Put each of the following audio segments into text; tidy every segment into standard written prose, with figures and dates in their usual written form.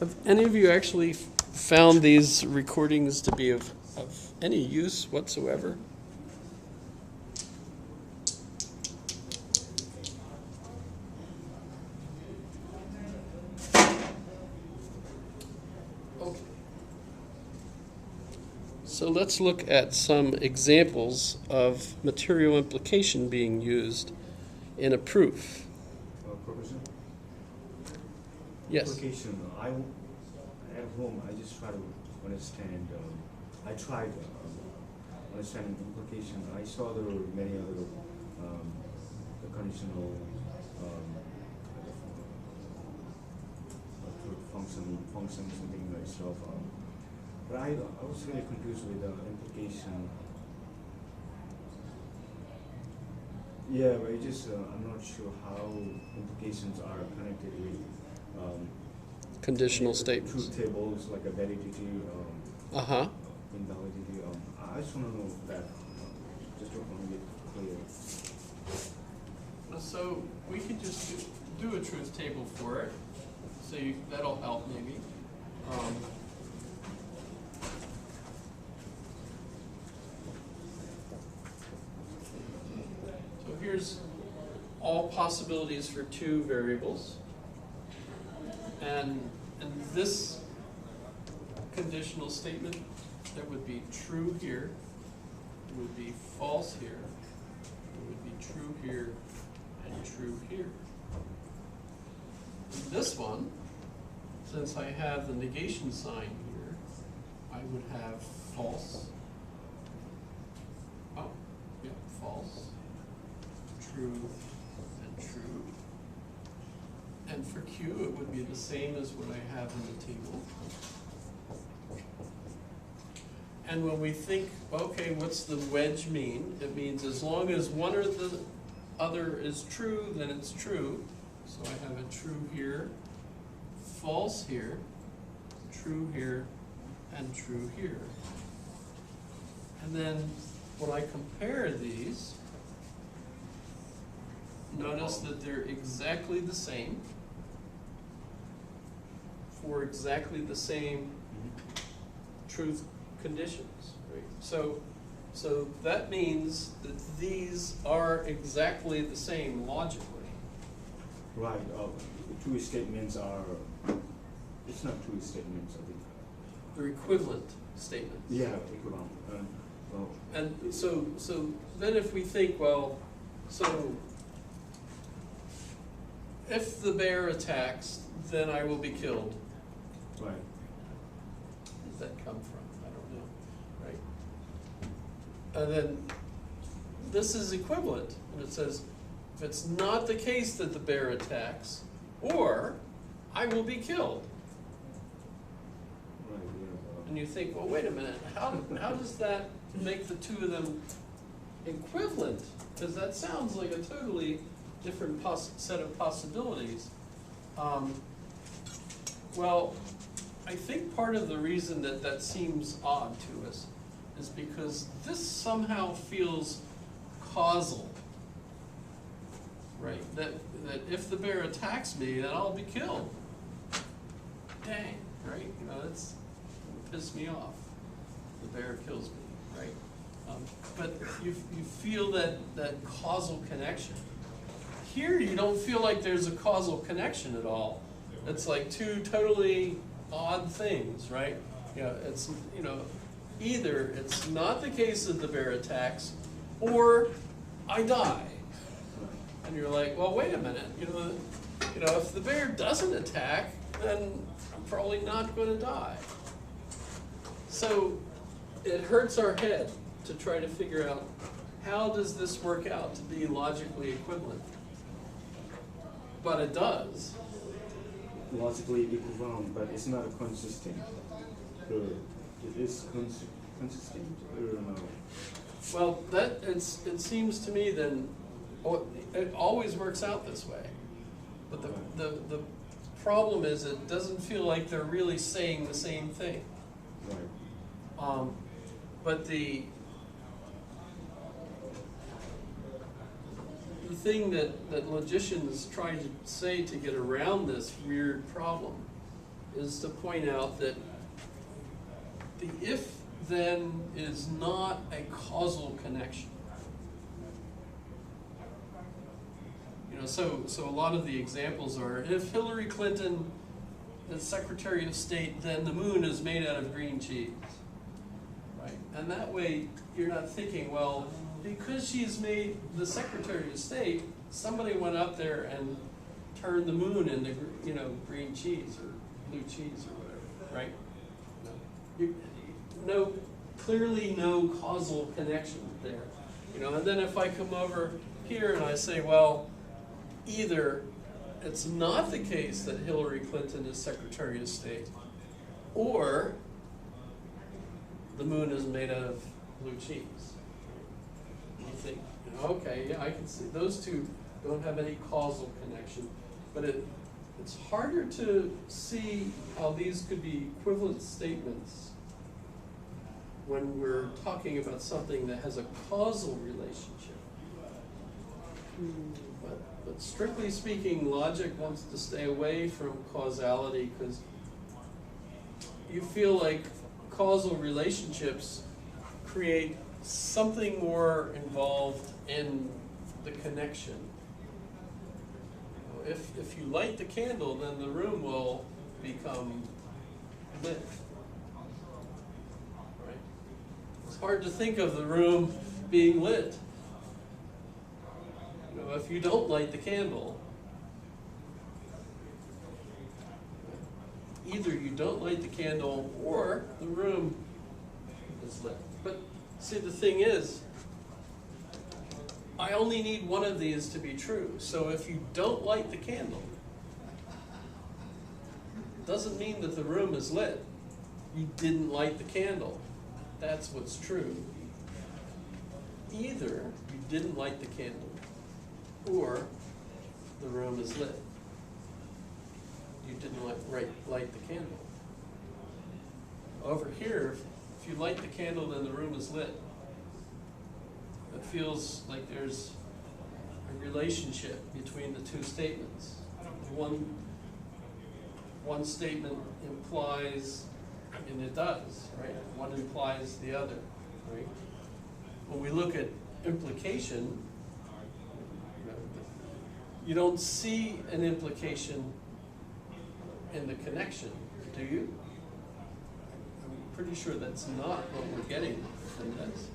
Have any of you actually found these recordings to be of any use whatsoever? Okay. So let's look at some examples of material implication being used in a proof. Professor? Yes. Implication, at home, I just try to understand, I tried understanding implication. I saw there were many other the conditional functions and things like stuff. But I was really confused with the implication. Yeah, but it just I'm not sure how implications are connected with Conditional statements. truth tables like a validity, Uh-huh. invalidity. I just want to know that, just to make it clear. So we could just do a truth table for it. So that'll help maybe. So here's all possibilities for two variables. And this conditional statement, there would be true here, it would be false here, it would be true here, and true here. In this one, since I have the negation sign here, I would have false, false, true, and true. And for Q, it would be the same as what I have in the table. And when we think, okay, what's the wedge mean? It means as long as one or the other is true, then it's true. So I have a true here, false here, true here, and true here. And then when I compare these, notice that they're exactly the same for exactly the same truth conditions, right? So that means that these are exactly the same logically. Right. True statements are. It's not true statements. I think. They're equivalent statements. Yeah, equivalent. And so then if we think, well, so if the bear attacks, then I will be killed. Right. Where does that come from? I don't know, right? And then this is equivalent, and it says, if it's not the case that the bear attacks, or I will be killed. Right. Yeah. And you think, well, wait a minute, how does that make the two of them equivalent? Because that sounds like a totally different set of possibilities. Well, I think part of the reason that seems odd to us is because this somehow feels causal, right? That if the bear attacks me, then I'll be killed. Dang, right? You know, that's piss me off. The bear kills me, right? But you feel that causal connection. Here, you don't feel like there's a causal connection at all. It's like two totally odd things, right? It's either it's not the case that the bear attacks, or I die. And you're like, well, wait a minute. If the bear doesn't attack, then I'm probably not going to die. So it hurts our head to try to figure out how does this work out to be logically equivalent. But it does. Logically equivalent, but it's not consistent. It is consistent or no? Well, it seems to me then it always works out this way. But the problem is it doesn't feel like they're really saying the same thing. Right. But the thing that logicians try to say to get around this weird problem is to point out that the if-then is not a causal connection. You know, so a lot of the examples are, if Hillary Clinton is Secretary of State, then the moon is made out of green cheese, right? And that way, you're not thinking, well, because she's made the Secretary of State, somebody went up there and turned the moon into, you know, green cheese or blue cheese or whatever, right? No, clearly no causal connection there, you know. And then if I come over here and I say, well, either it's not the case that Hillary Clinton is Secretary of State, or the moon is made out of blue cheese. You think, you know, okay, yeah, I can see those two don't have any causal connection, but it's harder to see how these could be equivalent statements when we're talking about something that has a causal relationship. But strictly speaking, logic wants to stay away from causality because you feel like causal relationships create something more involved in the connection. If you light the candle, then the room will become lit. Right? It's hard to think of the room being lit. You know, if you don't light the candle, either you don't light the candle or the room is lit. But see, the thing is, I only need one of these to be true. So if you don't light the candle, doesn't mean that the room is lit. You didn't light the candle. That's what's true. Either you didn't light the candle, or the room is lit. You didn't light the candle. Over here, if you light the candle, then the room is lit. It feels like there's a relationship between the two statements. One statement implies, and it does, right? One implies the other, right? When we look at implication, you don't see an implication in the connection, do you? I'm pretty sure that's not what we're getting from this.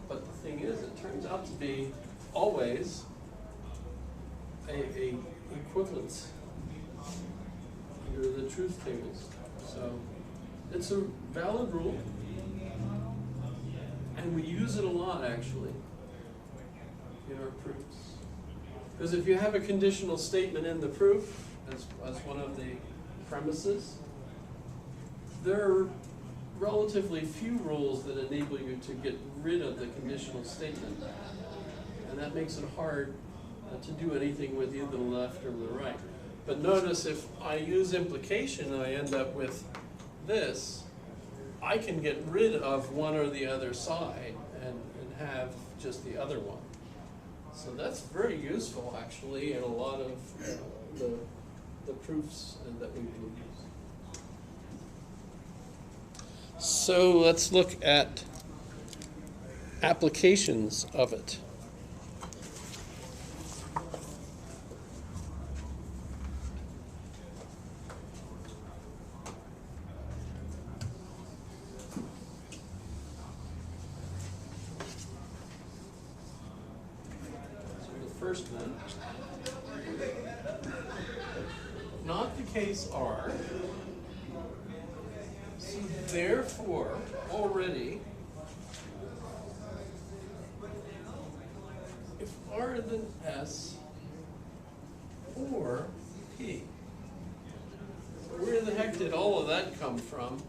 But the thing is, it turns out to be always a equivalence under the truth tables. So it's a valid rule, and we use it a lot actually in our proofs. Because if you have a conditional statement in the proof as one of the premises, there are relatively few rules that enable you to get rid of the conditional statement. And that makes it hard to do anything with either the left or the right. But notice if I use implication and I end up with this, I can get rid of one or the other side and have just the other one. So that's very useful actually in a lot of the proofs that we will use. So let's look at applications of it. So the first one, not the case R. So therefore, already, if R then S or P, where the heck did all of that come from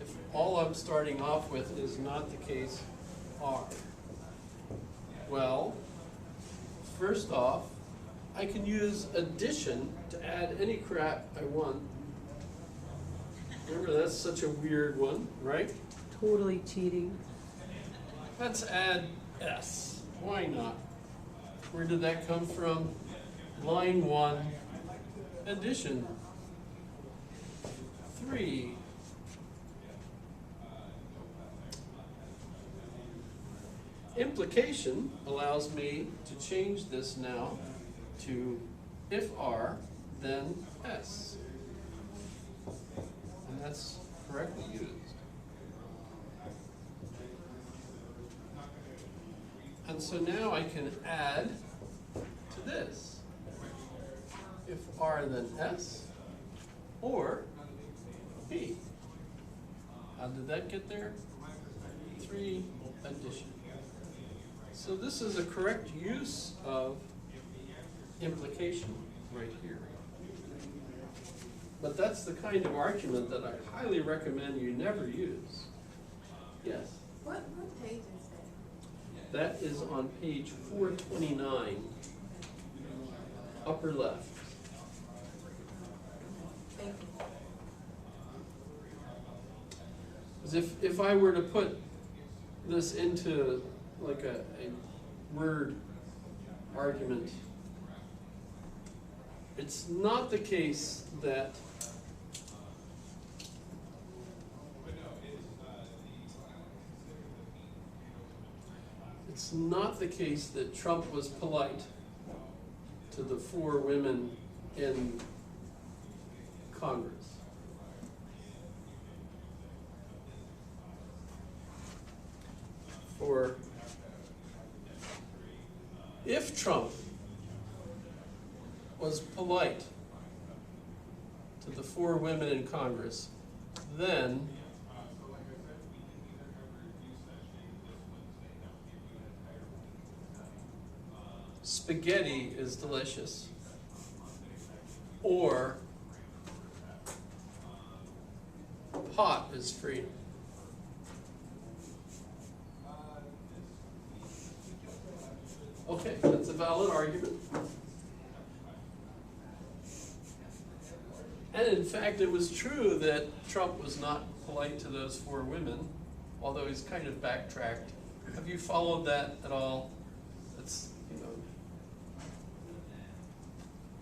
if all I'm starting off with is not the case R? Well, first off, I can use addition to add any crap I want. Remember, that's such a weird one, right? Totally cheating. Let's add S. Why not? Where did that come from? Line 1, addition 3. implication allows me to change this now to if R, then S. And that's correctly used. And so now I can add to this. If R, then S, or B. How did that get there? 3 addition. So this is a correct use of implication right here. But that's the kind of argument that I highly recommend you never use. Yes? What page is that? That is on page 429, upper left. Thank you. Because if I were to put this into like a word argument, it's not the case that Trump was polite to the 4 women in Congress. For if Trump was polite to the 4 women in Congress, then spaghetti is delicious, or pot is free. Okay, that's a valid argument. And in fact, it was true that Trump was not polite to those 4 women, although he's kind of backtracked. Have you followed that at all? It's, you know,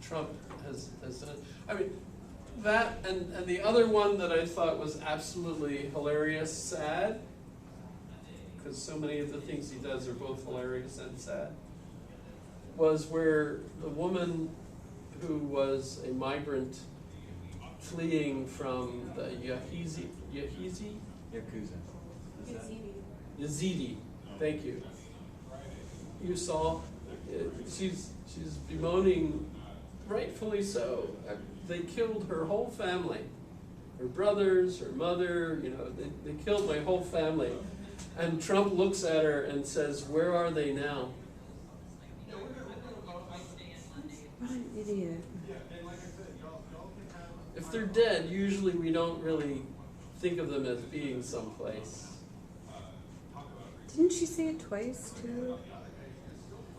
Trump has done, I mean, that and the other one that I thought was absolutely hilarious, sad, because so many of the things he does are both hilarious and sad, was where the woman who was a migrant fleeing from the Yazidi, thank you. You saw, she's bemoaning, rightfully so. They killed her whole family, her brothers, her mother, you know, they killed my whole family. And Trump looks at her and says, "Where are they now?" What an idiot. If they're dead, usually we don't really think of them as being someplace. Didn't she say it twice too?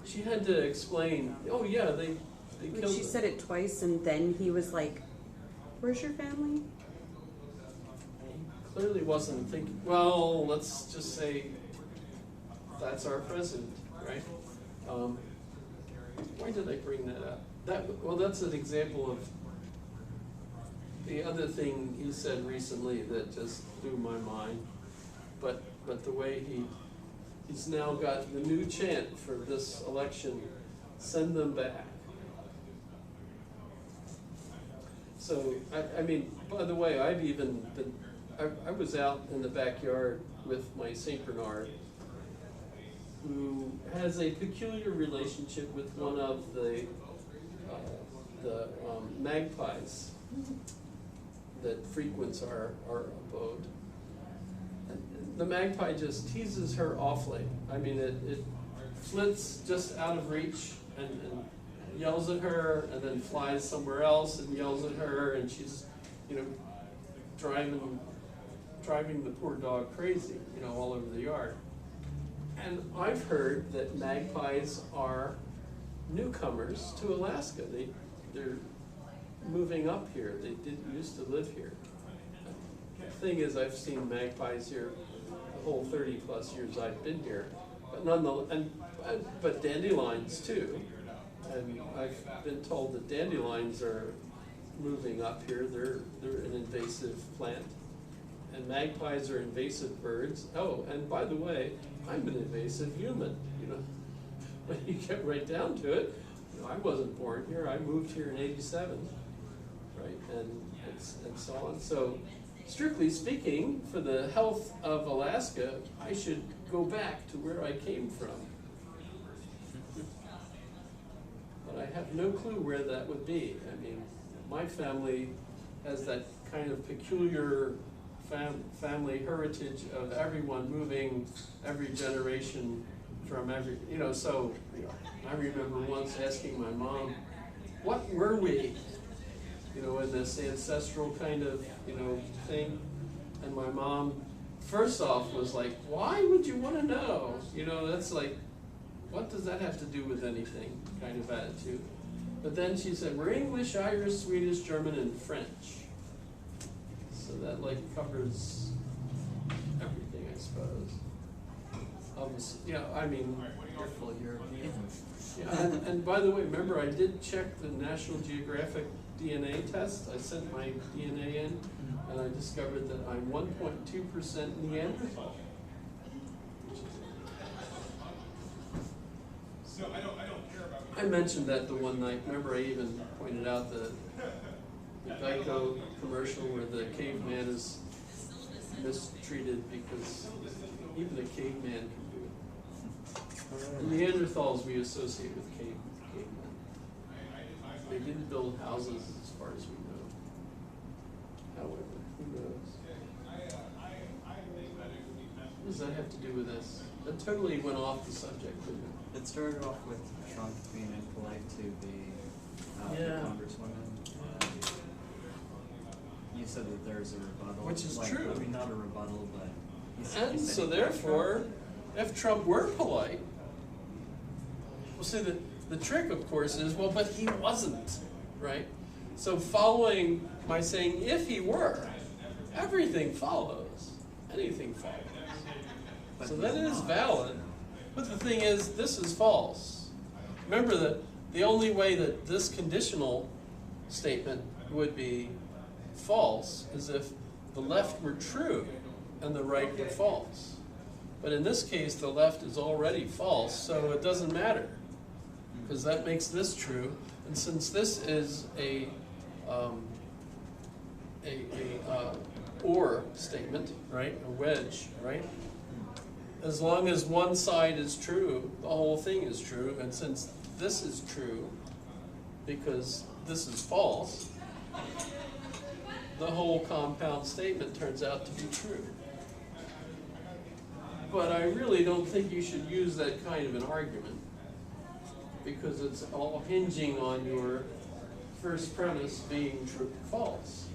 She had to explain, oh yeah, they Like killed she them. said it twice and then he was like, "Where's your family?" He clearly wasn't thinking, well, let's just say that's our president, right? Why did I bring that up? That's an example of the other thing he said recently that just blew my mind. But the way he's now got the new chant for this election, send them back. So, I mean, by the way, I've even been, I was out in the backyard with my Saint Bernard, who has a peculiar relationship with one of the magpies that frequents our abode. And the magpie just teases her awfully. I mean, it flits just out of reach and yells at her, and then flies somewhere else and yells at her, and she's, you know, driving the poor dog crazy, you know, all over the yard. And I've heard that magpies are newcomers to Alaska. They're moving up here. They didn't used to live here. The thing is, I've seen magpies here the whole 30+ years I've been here, but nonetheless, but dandelions too. And I've been told that dandelions are moving up here. They're an invasive plant. And magpies are invasive birds. Oh, and by the way, I'm an invasive human, you know. When you get right down to it, you know, I wasn't born here, I moved here in '87, right, and so on. So strictly speaking, for the health of Alaska, I should go back to where I came from. But I have no clue where that would be. I mean, my family has that kind of peculiar family heritage of everyone moving every generation from every, you know, so I remember once asking my mom, what were we? You know, in this ancestral kind of, you know, thing. And my mom, first off, was like, why would you want to know? You know, that's like, what does that have to do with anything kind of attitude? But then she said, we're English, Irish, Swedish, German, and French. So that like covers everything, I suppose. Yeah, I mean, You're full European. yeah, and by the way, remember I did check the National Geographic DNA test. I sent my DNA in, and I discovered that I'm 1.2% Neanderthal. So I don't care about. I mentioned that the one night. Remember, I even pointed out the Geico commercial where the caveman is mistreated because even a caveman can do it. And Neanderthals we associate with cavemen. They didn't build houses as far as we know. However, who knows? What does that have to do with this? That totally went off the subject, didn't it? It started off with Trump being impolite to the Yeah. congresswoman. You said that there's a rebuttal. Which is like, true. I mean, not a rebuttal, but. And so therefore, if Trump were polite, well, see, the trick, of course, is, well, but he wasn't, right? So following my saying, if he were, everything follows. Anything follows. But So he's that is not. valid. But the thing is, this is false. Remember that the only way that this conditional statement would be false is if the left were true and the right were false. But in this case, the left is already false, so it doesn't matter, because that makes this true. And since this is a or statement, right, a wedge, right? As long as one side is true, the whole thing is true. And since this is true, because this is false, the whole compound statement turns out to be true. But I really don't think you should use that kind of an argument, because it's all hinging on your first premise being true, false.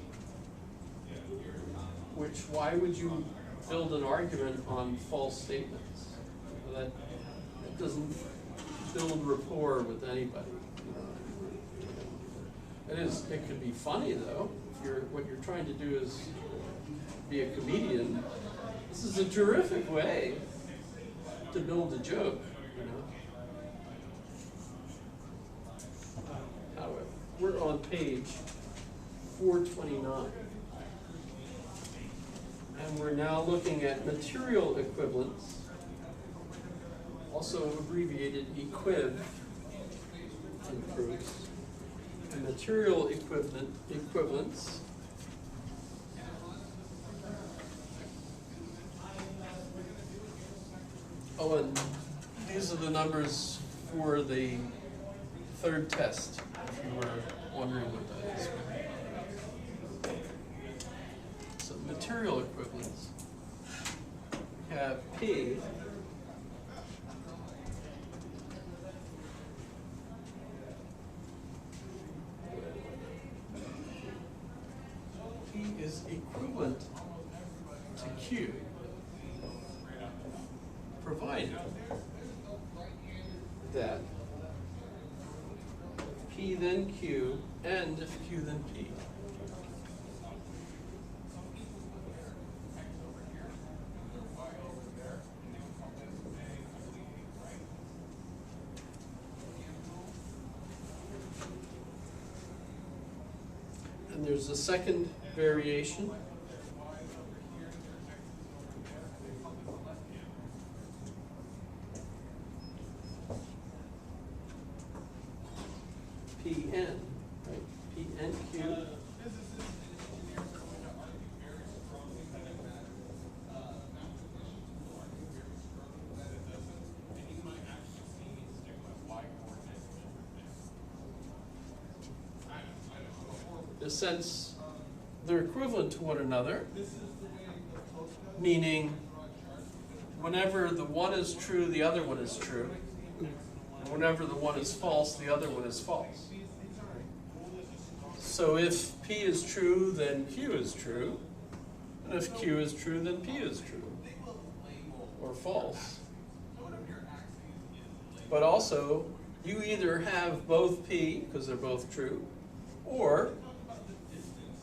Which, why would you build an argument on false statements? That doesn't build rapport with anybody. It could be funny though. If what you're trying to do is be a comedian, this is a terrific way to build a joke, you know. However, we're on page 429. And we're now looking at material equivalence, also abbreviated equiv in proofs. And material equivalence oh, and these are the numbers for the third test, if you were wondering what that is. So material equivalence, we have P is equivalent to Q, provided that P then Q, and if Q then P. And there's a second variation. in a sense, they're equivalent to one another, meaning whenever the one is true, the other one is true. And whenever the one is false, the other one is false. So if P is true, then Q is true. And if Q is true, then P is true. Or false. But also, you either have both P, because they're both true, or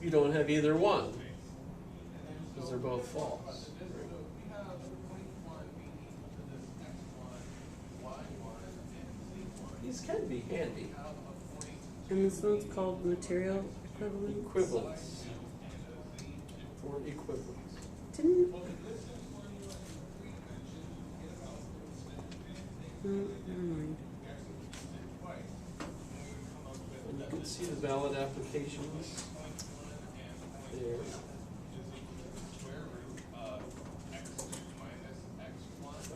you don't have either one, because they're both false. These can be handy. And this one's called material equivalence. Equivalence. Or equivalence. Didn't. Never mind. And you can see the valid applications there.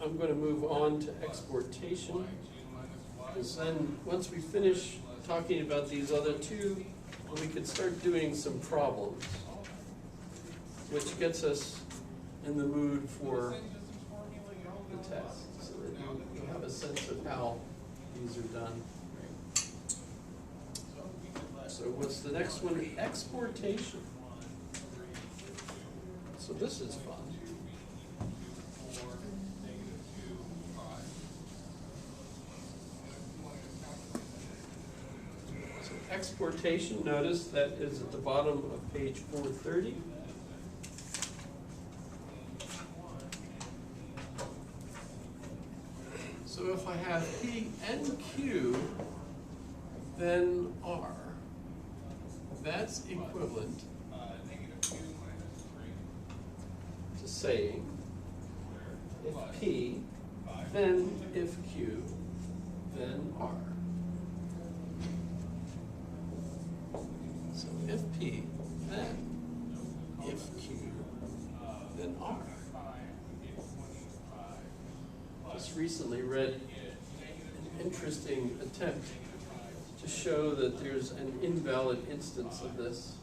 I'm going to move on to exportation. Because then, once we finish talking about these other two, we can start doing some problems, which gets us in the mood for the test, so that you have a sense of how these are done. So what's the next one? Exportation. So this is fun. Exportation, notice that is at the bottom of page 430. So if I have P and Q, then R. That's equivalent to saying if P, then if Q, then R. So if P, then if Q, then R. Just recently read an interesting attempt to show that there's an invalid instance of this.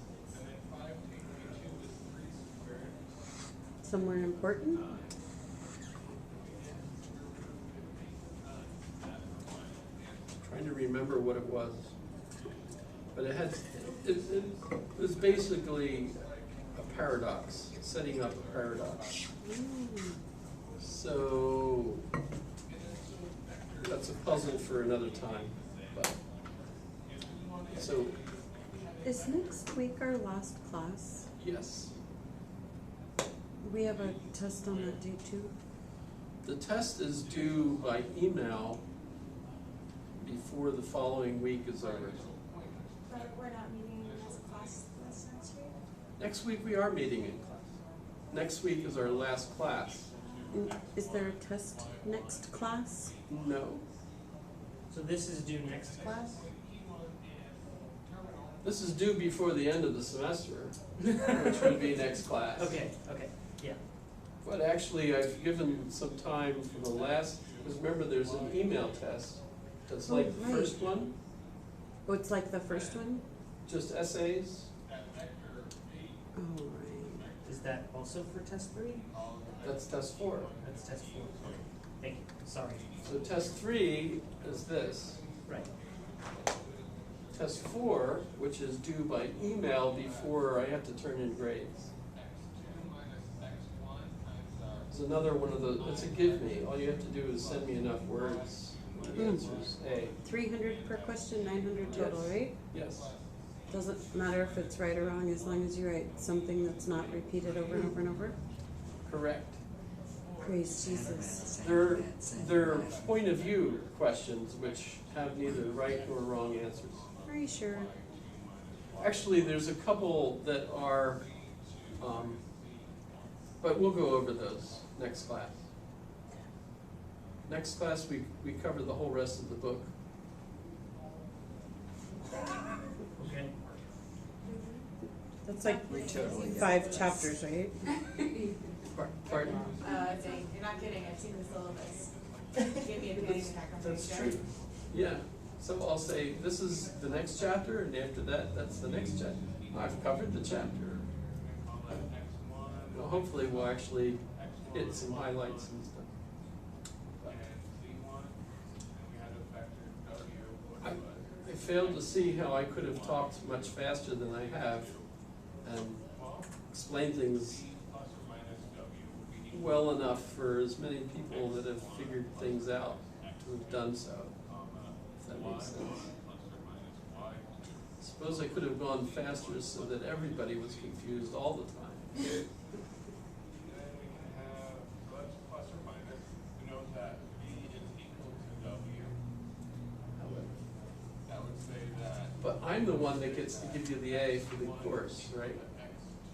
Somewhere important? Trying to remember what it was. But it was basically a paradox, setting up a paradox. So that's a puzzle for another time. But so Is next week our last class? yes, We have a test on that day too. the test is due by email before the following week is over. But we're not meeting as a class this next week? Next week we are meeting in class. Next week is our last class. And is there a test next class? No. So this is due next class? This is due before the end of the semester, which would be next class. Okay, yeah. But actually, I've given some time for the last, because remember, there's an email test. That's Oh, like the right. first one, Oh, it's like the first one? just essays. Oh, right. Is that also for test 3? That's test 4. That's test 4. Okay, thank you. Sorry. So test 3 is this. Right. Test 4, which is due by email before I have to turn in grades. It's another one of the, it's a give me. All you have to do is send me enough words. The answer's A. 300 per question, 900 total, Yes. right? Yes. Doesn't matter if it's right or wrong as long as you write something that's not repeated over and over and over. Correct. Praise Jesus. They're point of view questions which have neither right nor wrong answers. Are you sure? Actually, there's a couple that are, but we'll go over those next class. Next class, we cover the whole rest of the book. Okay. That's like 5 chapters, right? Pardon? Dang, you're not kidding, I've seen the syllabus. Give me a panic attack on That's true. Yeah, so I'll say, this is the next chapter, and after that, that's the next chapter. I've covered the chapter. Well, hopefully we'll actually hit some highlights and stuff. I failed to see how I could have talked much faster than I have and explained things well enough for as many people that have figured things out to have done so, if that makes sense. Suppose I could have gone faster so that everybody was confused all the time. But I'm the one that gets to give you the A for the course, right?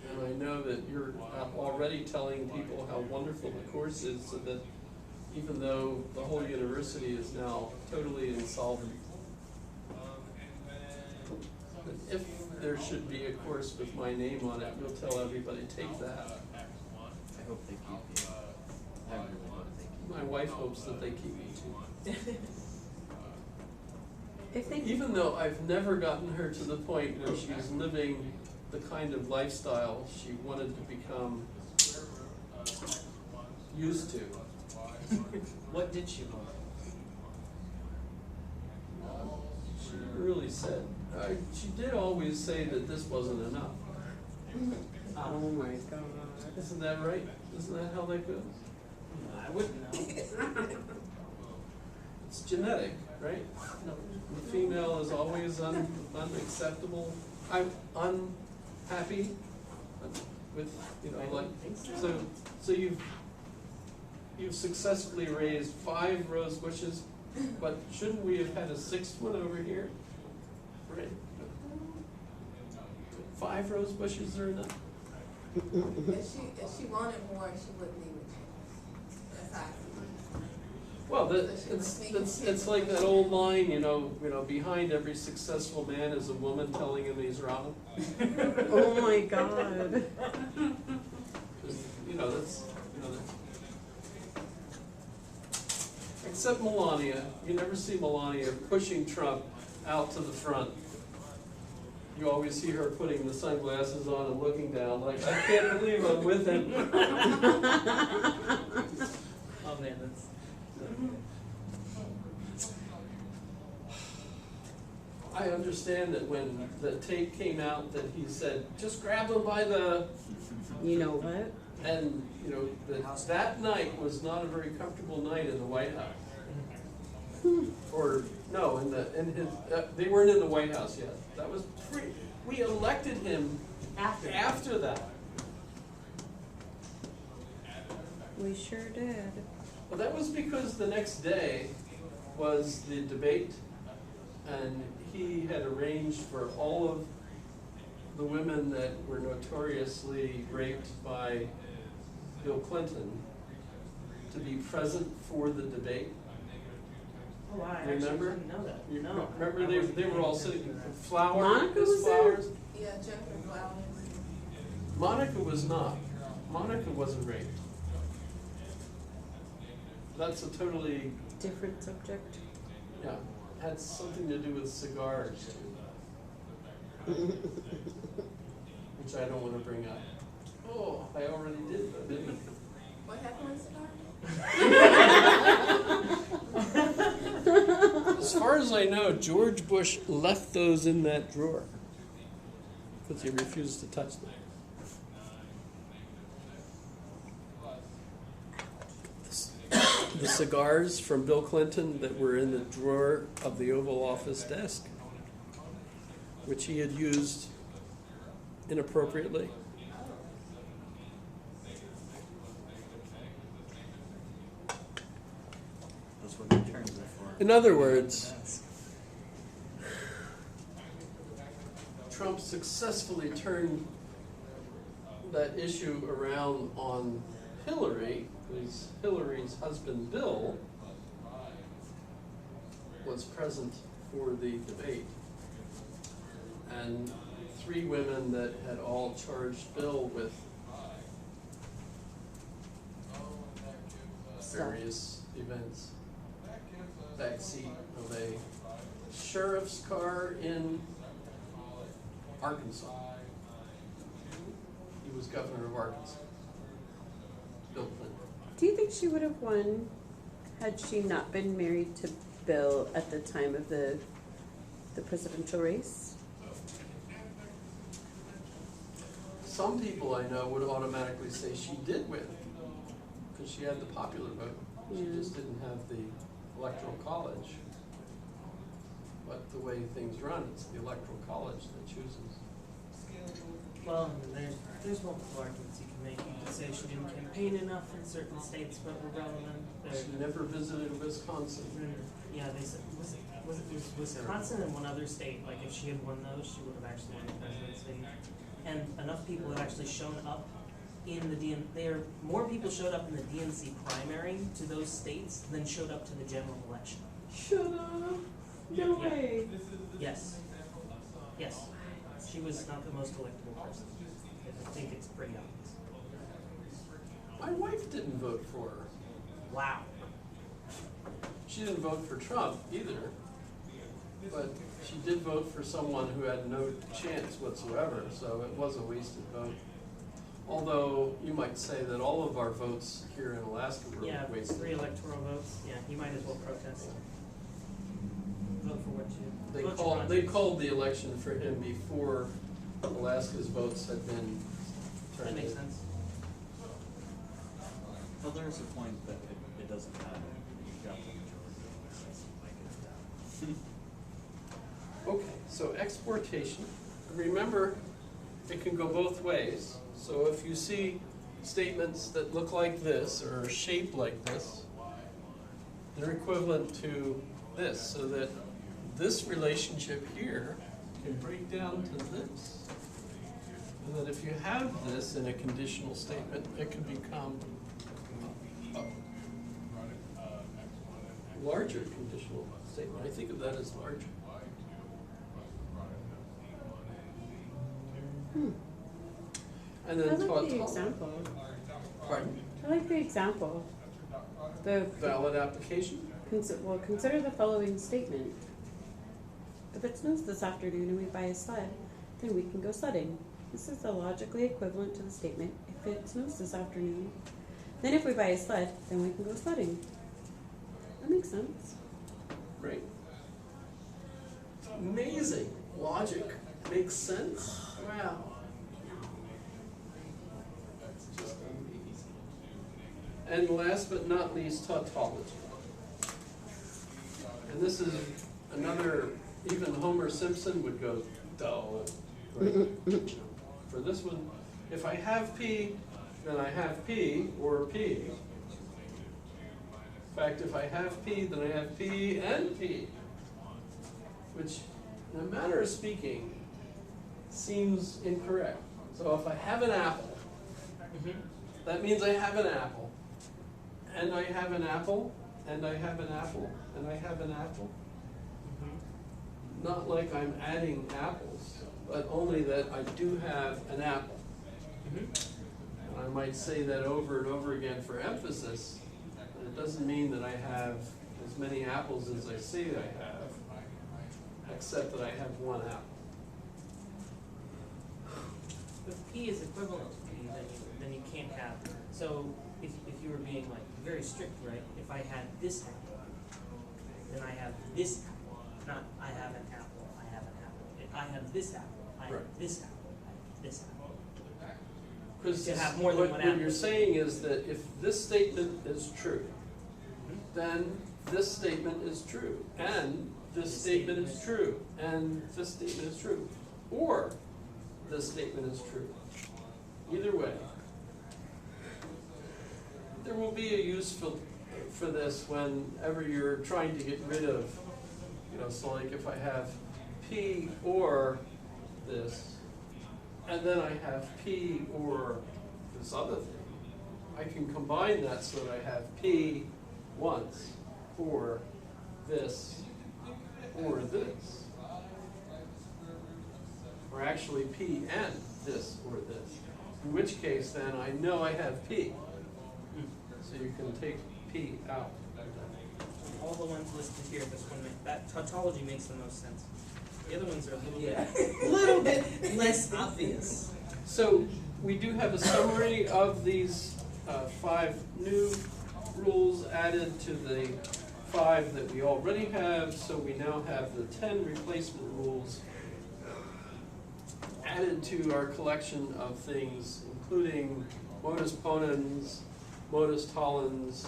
And I know that you're already telling people how wonderful the course is, so that even though the whole university is now totally insolvent, if there should be a course with my name on it, you'll tell everybody, take that. I hope they keep you. I really hope they keep you. My wife hopes that they keep me too. If they, Even though I've never gotten her to the point where she's living the kind of lifestyle she wanted to become used to. What did she want? She really said, she did always say that this wasn't enough. oh my God. Isn't that right? Isn't that how that goes? I wouldn't know. It's genetic, right? The female is always unacceptable. I'm unhappy with, you know, like, so you've successfully raised 5 rose bushes, but shouldn't we have had a 6th one over here? Right? 5 rose bushes are enough. If she wanted more, she wouldn't be with you. That's how I see it. Well, it's like that old line, you know, behind every successful man is a woman telling him he's wrong. Oh my God. You know, that's. Except Melania. You never see Melania pushing Trump out to the front. You always see her putting the sunglasses on and looking down like, I can't believe I'm with him. Oh man, that's. I understand that when the tape came out that he said, just grab him by the, You know what? and, you know, that night was not a very comfortable night in the White House. Or, no, in his, they weren't in the White House yet. That was we elected him after that. We sure did. Well, that was because the next day was the debate, and he had arranged for all of the women that were notoriously raped by Bill Clinton to be present for the debate. Oh, I actually Remember? didn't know that. You No. remember they were all sitting with flowers, Monica his was there? flowers. Yeah, Jennifer Flowers. Monica was not. Monica wasn't raped. That's a totally, Different subject. yeah, had something to do with cigars too. Which I don't want to bring up. Oh, I already did though, didn't I? What happened with Star? As far as I know, George Bush left those in that drawer because he refused to touch them. The cigars from Bill Clinton that were in the drawer of the Oval Office desk, which he had used inappropriately. That's what the terms are for. In other words, Trump successfully turned that issue around on Hillary, because Hillary's husband Bill was present for the debate. And 3 women that had all charged Bill with various events. Backseat of a sheriff's car in Arkansas. who was governor of Arkansas. Bill Clinton. Do you think she would have won had she not been married to Bill at the time of the presidential race? Some people I know would automatically say she did win, because she had the popular vote. She Yeah. just didn't have the electoral college. But the way things run, it's the electoral college that chooses. Well, and there's multiple arguments you can make. You can say she didn't campaign enough in certain states but were relevant. She never visited Wisconsin. Yeah, they said, was it Wisconsin and one other state, like if she had won those, she would have actually won the presidency. And enough people had actually shown up in the more people showed up in the DNC primary to those states than showed up to the general election. Shut up! No way! Yes. Yes. She was not the most electable person. I think it's pretty obvious. My wife didn't vote for her. Wow. She didn't vote for Trump either, but she did vote for someone who had no chance whatsoever, so it was a wasted vote. Although you might say that all of our votes here in Alaska were Yeah, wasted. 3 electoral votes. Yeah, you might as well protest. Vote for what you. They vote your called conscience. the election for him before Alaska's votes had been turned in. That makes sense. Well, there's a point that it doesn't matter. You've got the majority. That's like it's down. Okay, so exportation, remember, it can go both ways. So if you see statements that look like this or are shaped like this, they're equivalent to this, so that this relationship here can break down to this. And that if you have this in a conditional statement, it can become a larger conditional statement. I think of that as larger. And I then like the tautology. example. Pardon? I like the example. The Valid application? consider the following statement. If it snows this afternoon and we buy a sled, then we can go sledding. This is logically equivalent to the statement, if it snows this afternoon, then if we buy a sled, then we can go sledding. That makes sense. Right. Amazing. Logic makes sense. Wow. That's just amazing. And last but not least, tautology. And this is another, even Homer Simpson would go, dull. Right? For this one, if I have P, then I have P or P. In fact, if I have P, then I have P and P, which, in a manner of speaking, seems incorrect. So if I have an apple, that means I have an apple, and I have an apple, and I have an apple, and I have an apple. Not like I'm adding apples, but only that I do have an apple. And I might say that over and over again for emphasis. It doesn't mean that I have as many apples as I say I have, except that I have one apple. If P is equivalent to P, then you can't have. So if you were being like very strict, right? If I had this apple, then I have this apple. Not I have an apple, I have an apple. If I have this apple, I have Right. this apple, I have this apple. Because To have more than one what apple. you're saying is that if this statement is true, then this statement is true, and this statement is true, and this statement is true, or this statement is true. Either way, there will be a use for this whenever you're trying to get rid of, so like if I have P or this, and then I have P or this other thing, I can combine that so that I have P once or this or this. Or actually P and this or this. In which case then I know I have P. So you can take P out. All the ones listed here, this one, that tautology makes the most sense. The other ones are a little Yeah. bit, little bit less obvious. So we do have a summary of these 5 new rules added to the 5 that we already have, so we now have the 10 replacement rules added to our collection of things, including modus ponens, modus tollens,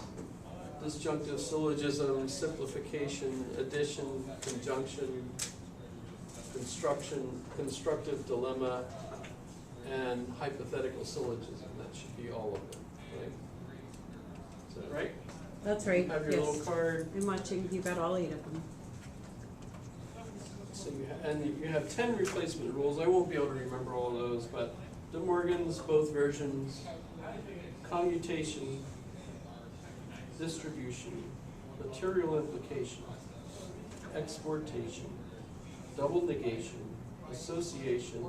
disjunctive syllogism, simplification, addition, conjunction, constructive dilemma, and hypothetical syllogism. That should be all of them, right? Is that right? That's right, Have your little yes. card. I'm watching, you got all 8 of them. So you have 10 replacement rules. I won't be able to remember all of those, but De Morgan's, both versions, commutation, distribution, material implication, exportation, double negation, association,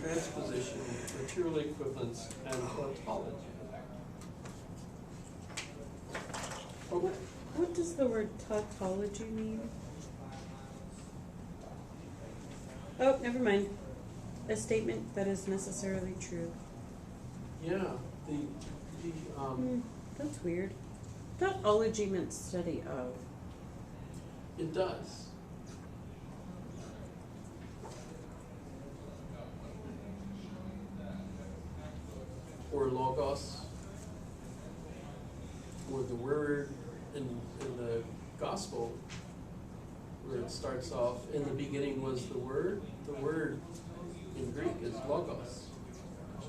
transposition, material equivalence, and tautology. Oh, What does the word tautology mean? Oh, never mind. A statement that is necessarily true. yeah, the That's weird. Tautology meant study of. it does. Or logos, or the word in the gospel, where it starts off, in the beginning was the word in Greek is logos.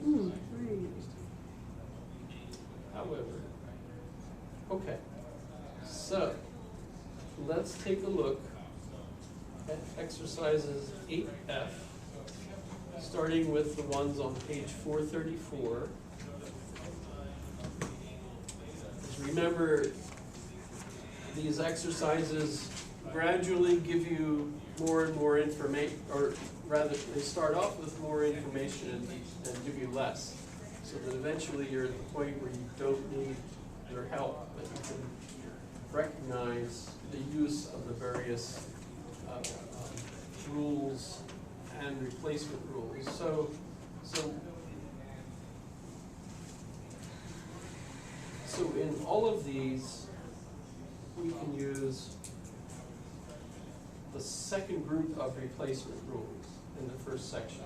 Right. However, okay, so let's take a look at exercises 8F, starting with the ones on page 434. Just remember, these exercises gradually give you more and more information, or rather, they start off with more information and give you less, so that eventually you're at the point where you don't need their help, but you can recognize the use of the various rules and replacement rules. So in all of these, we can use the second group of replacement rules in the first section.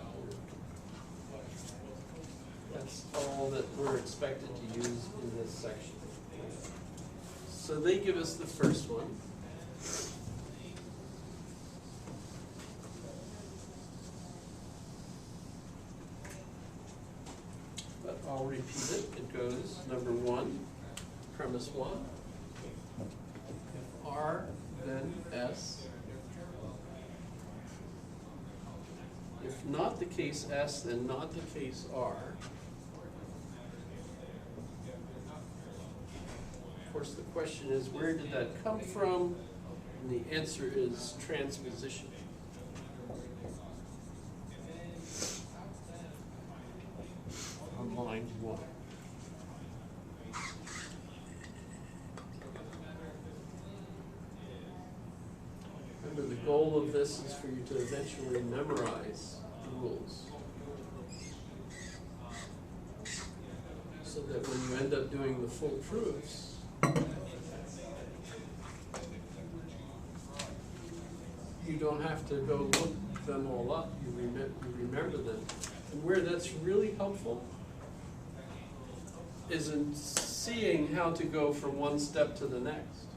That's all that we're expected to use in this section. So they give us the first one. But I'll repeat it. It goes, number 1, premise 1. If R, then S. If not the case S, then not the case R. Of course, the question is, where did that come from? And the answer is transposition. On line 1. Remember, the goal of this is for you to eventually memorize the rules, so that when you end up doing the full proofs, you don't have to go look them all up. You remember them. And where that's really helpful is in seeing how to go from one step to the next.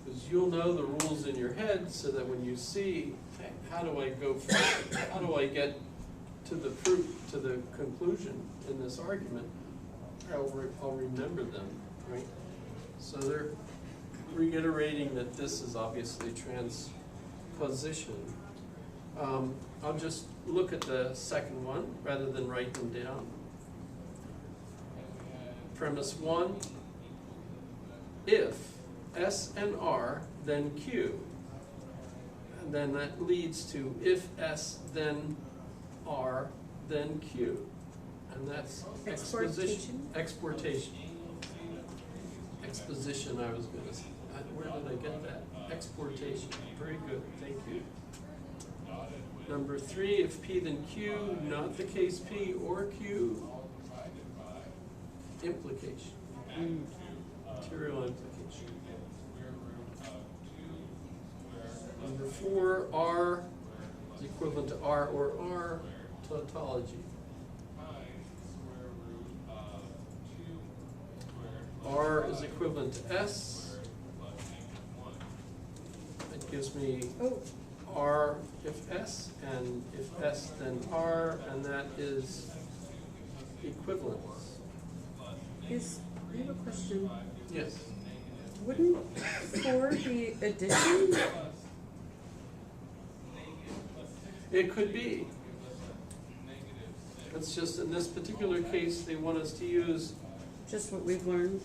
Because you'll know the rules in your head, so that when you see, hey, how do I go from, how do I get to the proof, to the conclusion in this argument, I'll remember them, right? So they're reiterating that this is obviously transposition. I'll just look at the second one rather than write them down. Premise 1, if S and R, then Q. And then that leads to if S, then R, then Q. And that's exposition. Exportation. Exposition, I was going to say. Where did I get that? Exportation. Very good. Thank you. Number 3, if P then Q, not the case P or Q, implication, material implication. Number 4, R is equivalent to R or R, tautology. R is equivalent to S. It gives me Oh, R if S, and if S then R, and that is equivalence. I have a question. Yes. Wouldn't 4 be addition? It could be. It's just in this particular case, they want us to use Just what we've learned?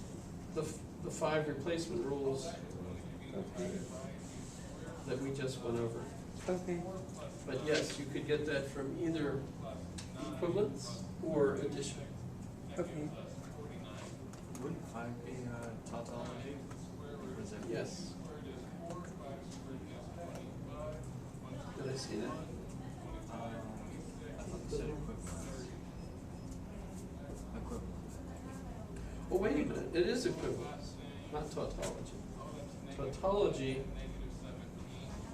the 5 replacement rules Okay, that we just went over. okay. But yes, you could get that from either equivalence or addition. Okay. Wouldn't 5 be tautology? Or is it? Yes. Did I see that? I thought you said equivalence. Equivalent. Well, wait a minute, it is equivalence, not tautology. Tautology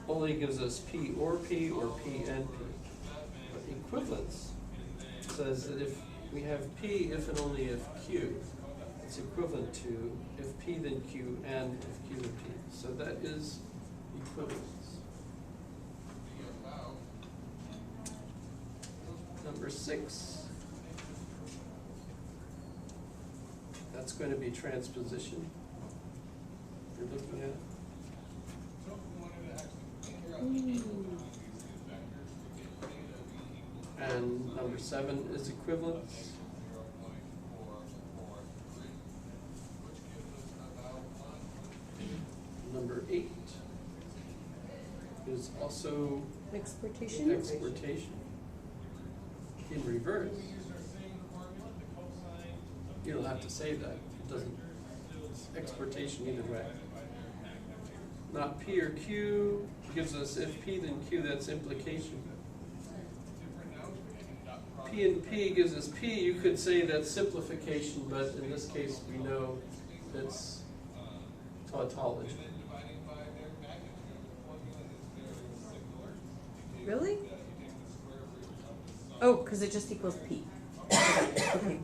only gives us P or P and P. But equivalence says that if we have P if and only if Q, it's equivalent to if P then Q and if Q then P. So that is equivalence. Number 6. That's going to be transposition. You're looking at it. And number 7 is equivalence. Number 8 is also Exportation? exportation in reverse. You don't have to say that. It doesn't. It's exportation either way. Not P or Q gives us if P then Q, that's implication. P and P gives us P, you could say that's simplification, but in this case we know it's tautology. Really? Oh, because it just equals P. Okay.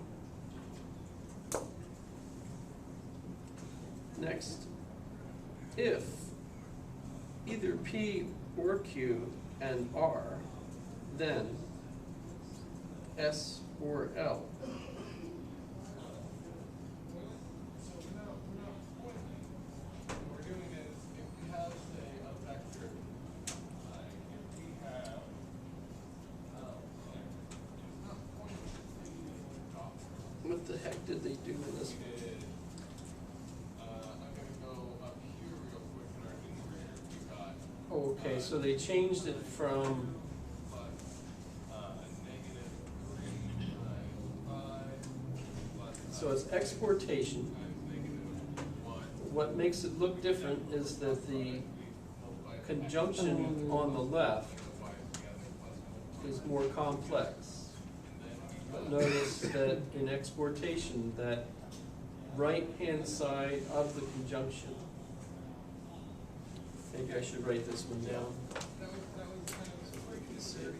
Next, if either P or Q and R, then S or L. What the heck did they do in this one? Okay, so they changed it from so it's exportation. What makes it look different is that the conjunction on the left is more complex. But notice that in exportation, that right-hand side of the conjunction, maybe I should write this one down. So we can see it.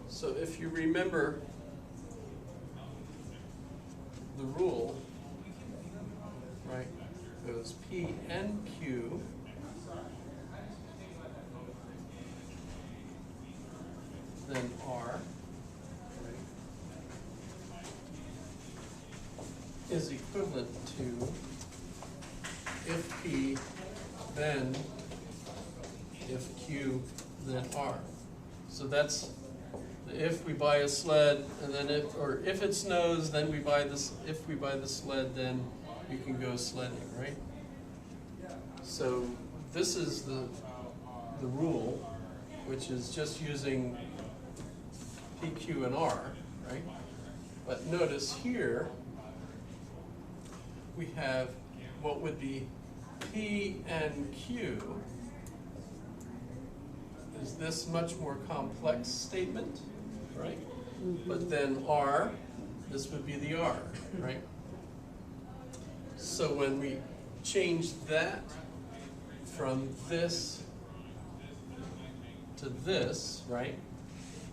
So if you remember the rule, right, it was P and Q then R, right, is equivalent to if P, then if Q, then R. So that's the if we buy a sled, and then if it snows, then we buy this, if we buy the sled, then we can go sledding, right? So this is the rule, which is just using P, Q, and R, right? But notice here, we have what would be P and Q is this much more complex statement, right? But then R, this would be the R, right? So when we change that from this to this, right?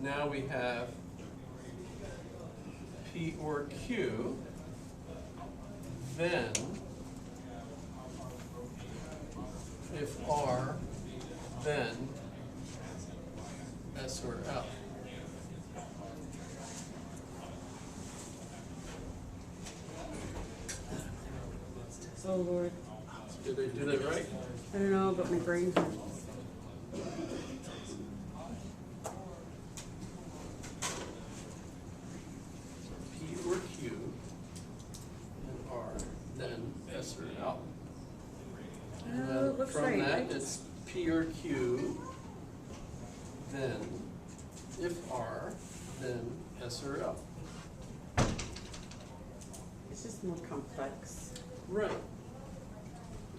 Now we have P or Q, then if R, then S or L. Oh Lord, Did I do that right? I don't know, but my brain hurts. P or Q, and R, then S or L. And Oh, then it looks from right. that, it's P or Q, then if R, then S or L. It's just more complex. Right.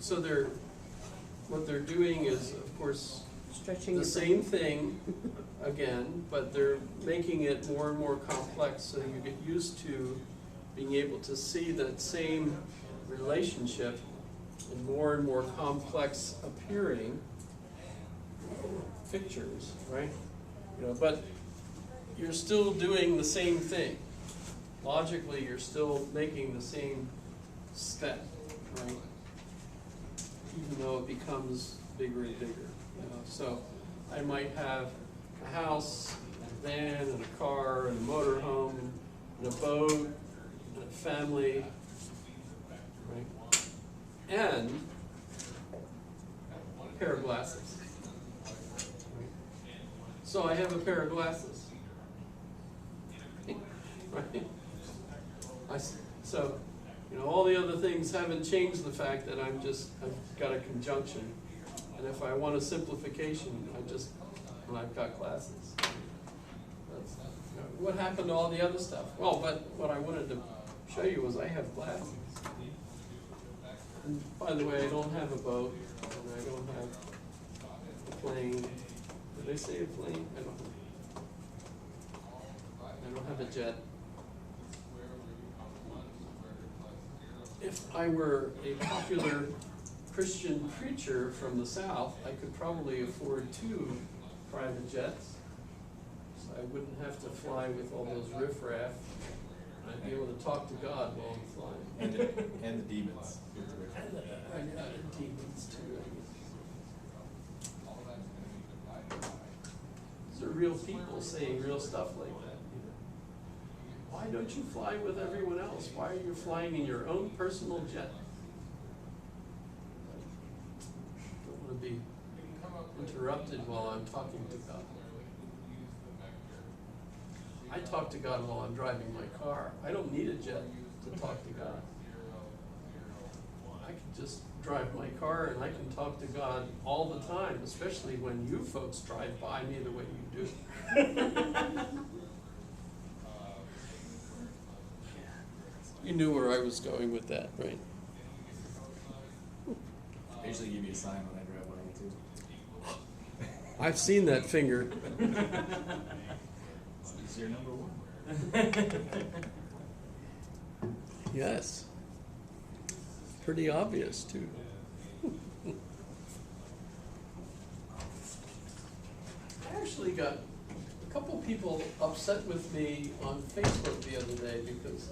So what they're doing is, of course, Stretching the your same thing again, but they're making it more and more complex so you get used to being able to see that same relationship in more and more complex appearing pictures, right? You know, but you're still doing the same thing. Logically, you're still making the same step, right? Even though it becomes bigger and bigger, you know. So I might have a house, a van, and a car, and a motorhome, and a boat, and a family, right? And a pair of glasses. Right? So I have a pair of glasses, right? So, you know, all the other things haven't changed the fact that I've got a conjunction. And if I want a simplification, I've got glasses. That's, you know, what happened to all the other stuff? Well, but what I wanted to show you was I have glasses. And by the way, I don't have a boat, and I don't have a plane. Did I say a plane? I don't have a jet. If I were a popular Christian preacher from the South, I could probably afford 2 private jets. So I wouldn't have to fly with all those riffraff. I'd be able to talk to God while I'm flying. And the demons. And demons too, I guess. These are real people saying real stuff like that. Why don't you fly with everyone else? Why are you flying in your own personal jet? Don't want to be interrupted while I'm talking to God. I talk to God while I'm driving my car. I don't need a jet to talk to God. I can just drive my car and I can talk to God all the time, especially when you folks drive by me the way you do. You knew where I was going with that, right? I usually give you a sign when I drive by you too. I've seen that finger. Is your number 1? Yes. Pretty obvious, too. I actually got a couple people upset with me on Facebook the other day because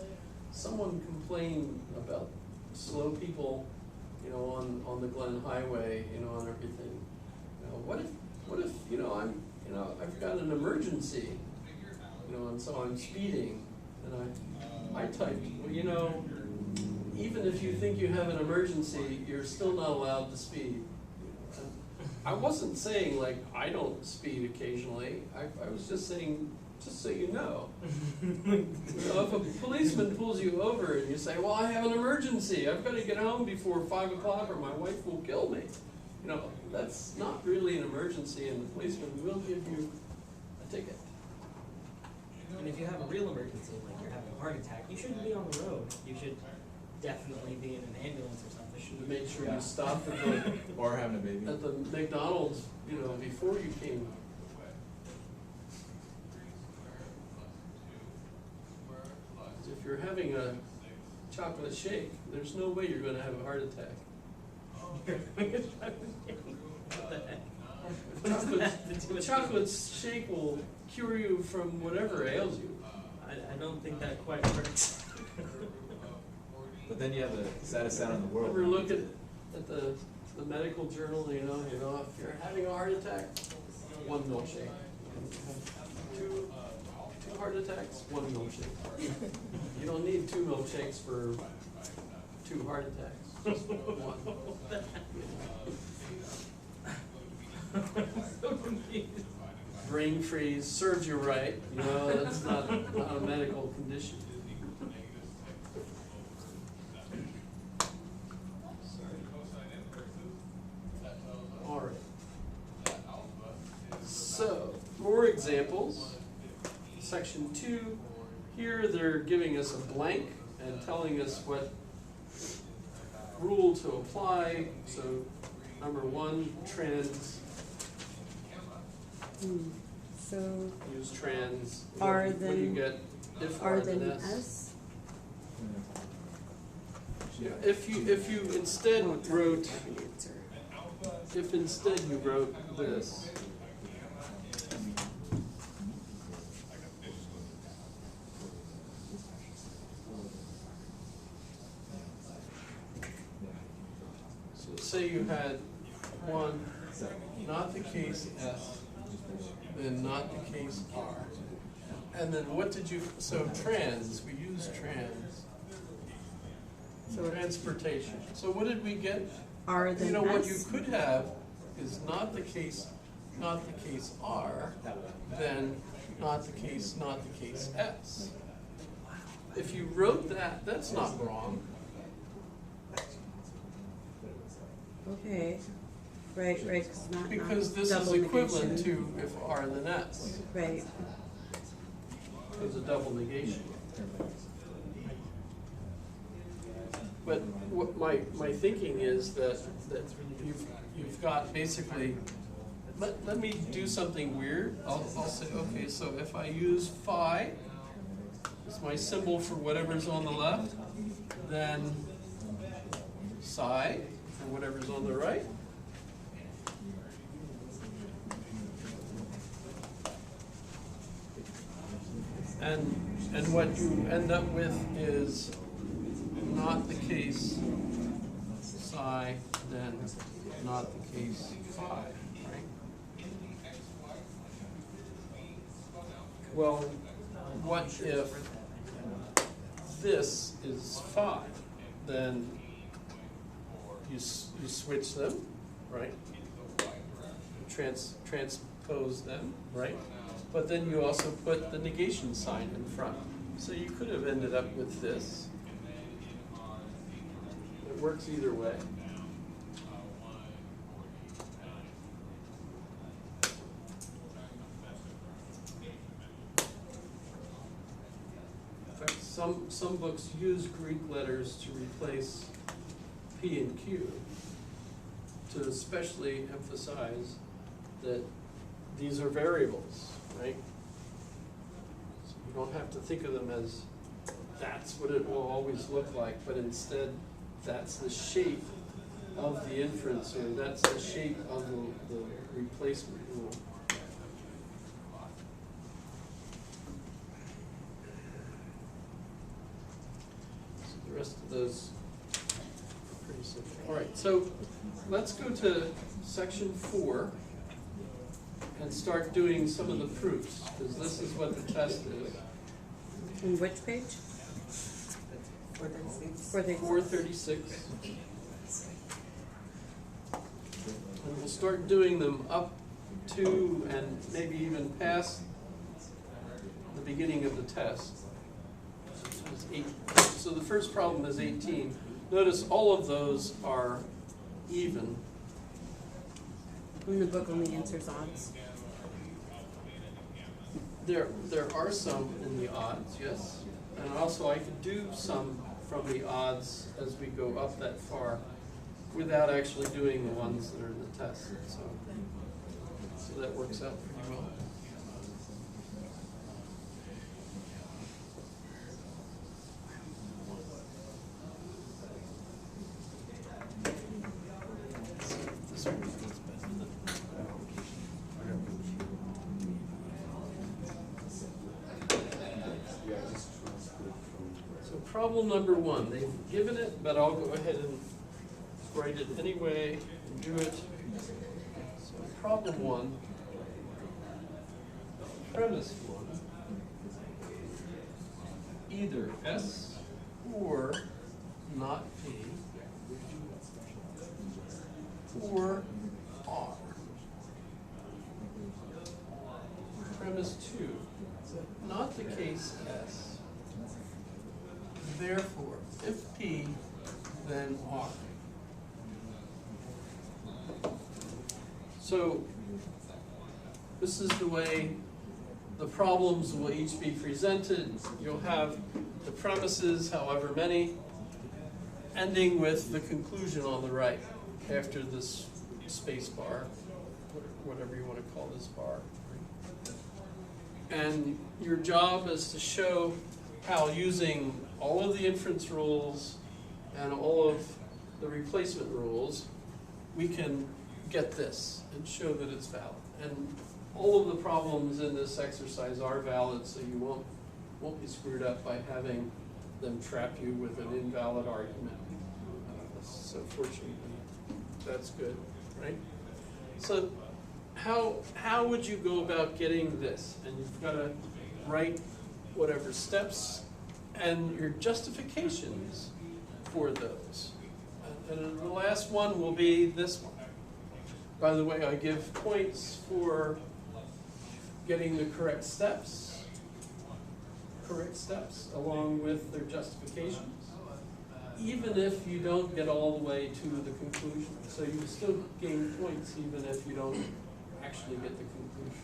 someone complained about slow people, you know, on the Glen Highway, you know, and everything. You know, what if, you know, you know, I've got an emergency, you know, and so I'm speeding, and I type, well, you know, even if you think you have an emergency, you're still not allowed to speed. And I wasn't saying like, I don't speed occasionally, I was just saying, just so you know. You know, if a policeman pulls you over and you say, well, I have an emergency, I've gotta get home before 5 o'clock or my wife will kill me. You know, that's not really an emergency and the policeman will give you a ticket. And if you have a real emergency, like you're having a heart attack, you shouldn't be on the road. You should definitely be in an ambulance or something. To make sure you stop Or having a baby. at the McDonald's, you know, before you came. If you're having a chocolate shake, there's no way you're gonna have a heart attack. What the heck? The chocolate shake will cure you from whatever ails you. I don't think that quite works. But then you have the saddest sound in the world. Ever look at the medical journal, you know, if you're having a heart attack, 1 milkshake. Two heart attacks, 1 milkshake. You don't need 2 milkshakes for 2 heart attacks, just 1. So confused. Brain freeze serves you right, you know, that's not a medical condition. All right. So, more examples. Section 2, here they're giving us a blank and telling us what rule to apply. So, number 1, trans. So, Use trans. R What do you then- get? If R R then then S. S? Yeah, if you instead Oh, wrote, have an answer. if instead you wrote this. So say you had 1, not the case S, then not the case R. And then what did you, so trans, we use trans. Transportation. So what did we get? R You then know, what you S? could have is not the case R, then not the case S. If you wrote that, that's not wrong. Okay, right, cause not Because this is double equivalent negation. to if R then S. Right, It's a double negation. But what my thinking is that you've got basically, let me do something weird. I'll say, okay, so if I use phi as my symbol for whatever's on the left, then psi for whatever's on the right. And what you end up with is not the case psi, then not the case phi, right? Well, what if this is phi? Then you switch them, right? Transpose them, right? But then you also put the negation sign in front. So you could have ended up with this. It works either way. In fact, some books use Greek letters to replace P and Q to especially emphasize that these are variables, right? So you don't have to think of them as that's what it will always look like, but instead that's the shape of the inference, or that's the shape of the replacement rule. So the rest of those are pretty simple. All right, so let's go to section 4. and start doing some of the proofs, because this is what the test is. On which page? 436. 436. And we'll start doing them up to and maybe even past the beginning of the test. So the first problem is 18. Notice all of those are even. And the book only answers odds. There are some in the odds, yes. And also I could do some from the odds as we go up that far without actually doing the ones that are in the test. So that works out pretty well. This one. Yeah, I just transferred from. So problem number 1, they've given it, but I'll go ahead and write it anyway and do it. So problem 1, premise 1, either S or not P or R. Premise 2, not the case S. Therefore, if P, then R. So, this is the way the problems will each be presented. You'll have the premises, however many, ending with the conclusion on the right, after this space bar, whatever you want to call this bar. And your job is to show how, using all of the inference rules and all of the replacement rules, we can get this and show that it's valid. And all of the problems in this exercise are valid, so you won't be screwed up by having them trap you with an invalid argument. So fortunately, that's good, right? So how would you go about getting this? And you've got to write whatever steps and your justifications for those. And the last one will be this one. By the way, I give points for getting the correct steps along with their justifications, even if you don't get all the way to the conclusion. So you still gain points even if you don't actually get the conclusion.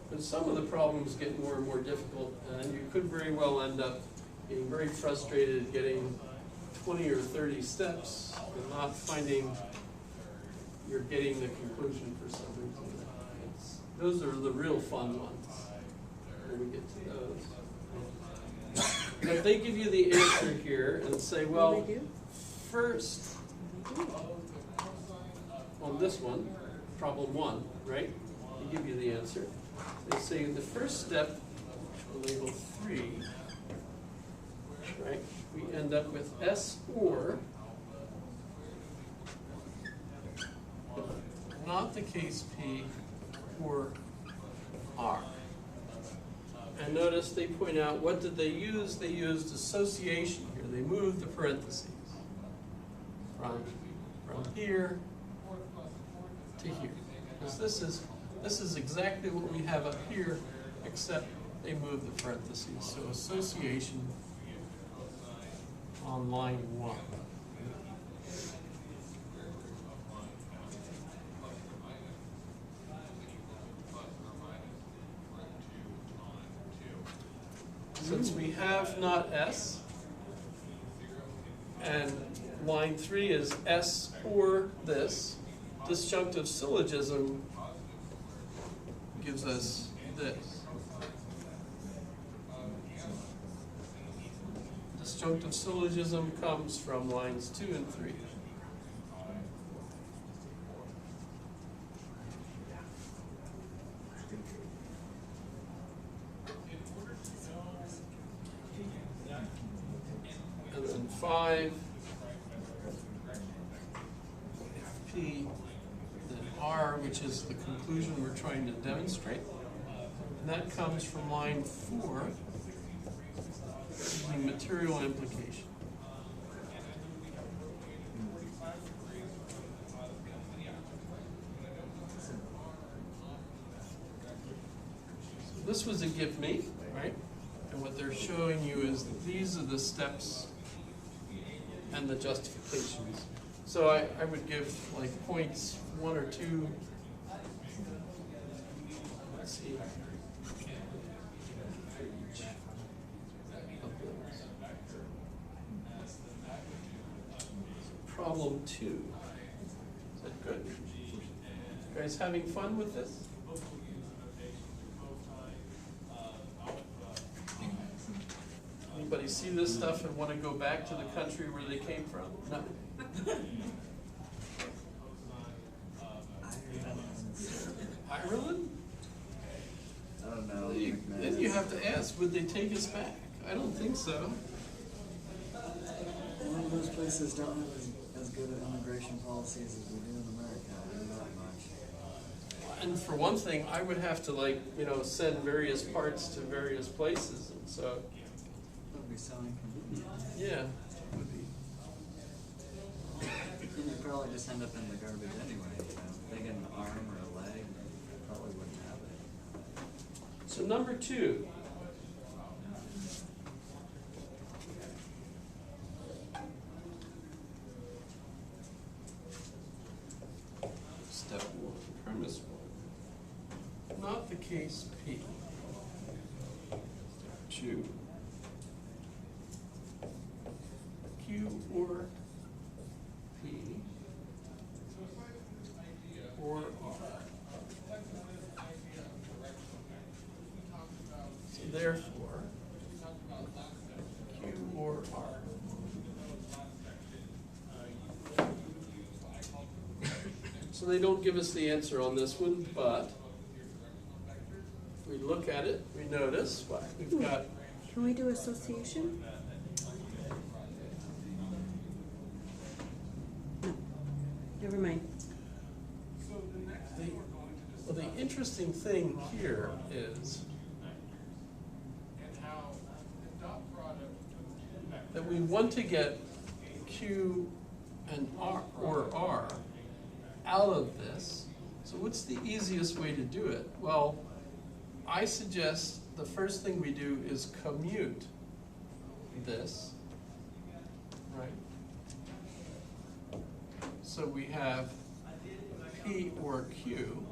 But some of the problems get more and more difficult, and you could very well end up being very frustrated getting 20 or 30 steps and not finding you're getting the conclusion for some reason. Those are the real fun ones when we get to those. But they give you the answer here and say, well, first, on this one, problem 1, right? They give you the answer. They say the first step, which we'll label 3, right? We end up with S or, not the case P, or R. And notice they point out, what did they use? They used association here. They moved the parentheses from here to here. Because this is exactly what we have up here, except they moved the parentheses. So association on line 1. Since we have not S, and line 3 is S or this, disjunctive syllogism gives us this. Disjunctive syllogism comes from lines 2 and 3. And then 5, P, then R, which is the conclusion we're trying to demonstrate. And that comes from line 4, using material implication. So this was a give me, right? And what they're showing you is these are the steps and the justifications. So I would give like points 1 or 2. Let's see. For each of those. Problem 2. Is that good? You guys having fun with this? Anybody see this stuff and want to go back to the country where they came from? No. Ireland? I don't know. Then you have to ask, would they take us back? I don't think so. One of those places don't have as good an immigration policies as we do in America. I know that much. And for one thing, I would have to send various parts to various places, and so, That would be so inconvenient. yeah, it would be. And you'd probably just end up in the garbage anyway, you know. They get an arm or a leg, you probably wouldn't have it. So number 2. Step 1, premise 1. Not the case P. 2. Q or P or R. So therefore, Q or R. So they don't give us the answer on this one, but we look at it, we notice what we've got. Can we do association? No. Never mind. Well, the interesting thing here is that we want to get Q and R or R out of this. So what's the easiest way to do it? Well, I suggest the first thing we do is commute this, right? So we have P or Q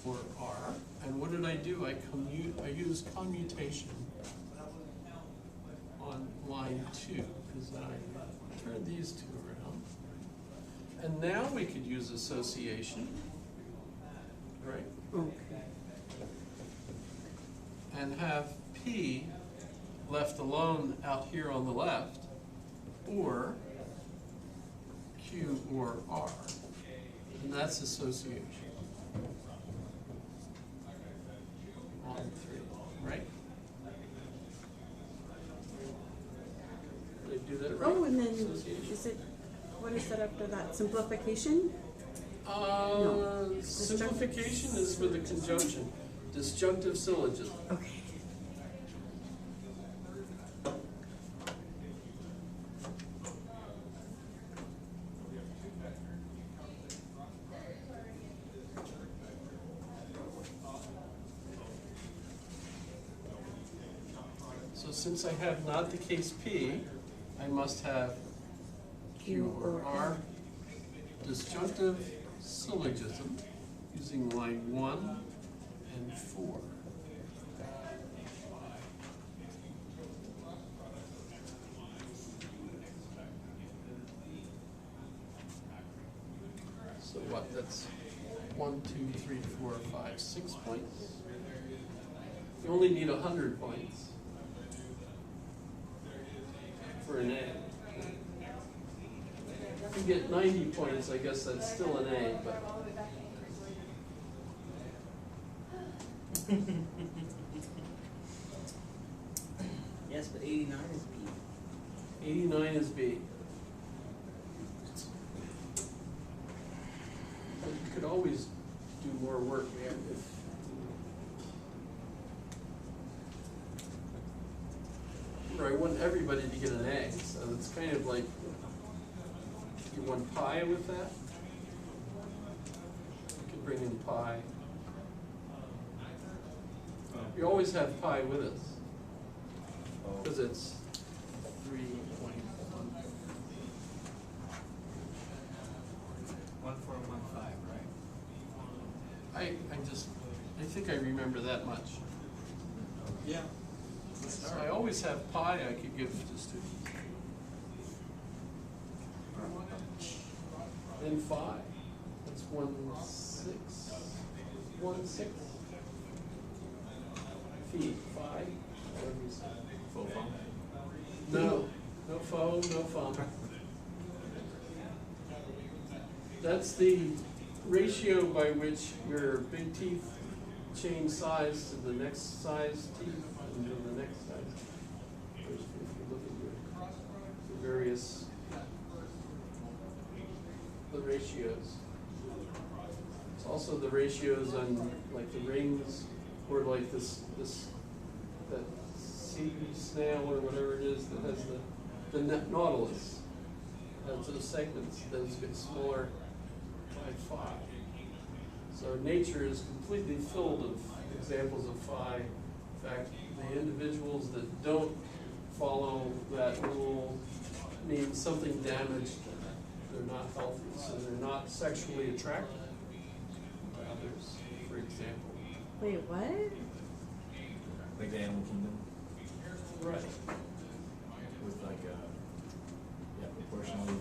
for R, and what did I do? I used commutation on line 2, because then I turned these 2 around. And now we could use association, right? Okay. And have P left alone out here on the left, or Q or R, and that's association. On 3, right? Did I do that right? Oh, and then Association? what is that after that? Simplification? No. Simplification is with a conjunction, disjunctive syllogism. Okay. So since I have not the case P, I must have Q or R, disjunctive syllogism, using line 1 and 4. So what, that's 1, 2, 3, 4, 5, 6 points? You only need 100 points for an A. If you get 90 points, I guess that's still an A, but Yes, but 89 is B. 89 is B. always do more work if, I want everybody to get an A, so it's kind of like, you want pi with that? You could bring in pi. You always have pi with us, because it's 3.1. 1415, right? I think I remember that much. Yeah. So I always have pi I could give to students. Then 5, that's 1/6. Feet, 5, whatever you say. Full phone? No, no faux, no fun. That's the ratio by which your big teeth change size to the next size teeth and then the next size. If you look at the various, the ratios. It's also the ratios on like the rings or like that sea snail or whatever it is that has the nautilus. That's those segments, those get smaller by 5. So nature is completely filled of examples of phi. In fact, the individuals that don't follow that rule mean something damaged them. They're not healthy, so they're not sexually attracted to others, for example. Wait, what? Like the animal kingdom, Right. with like proportionally,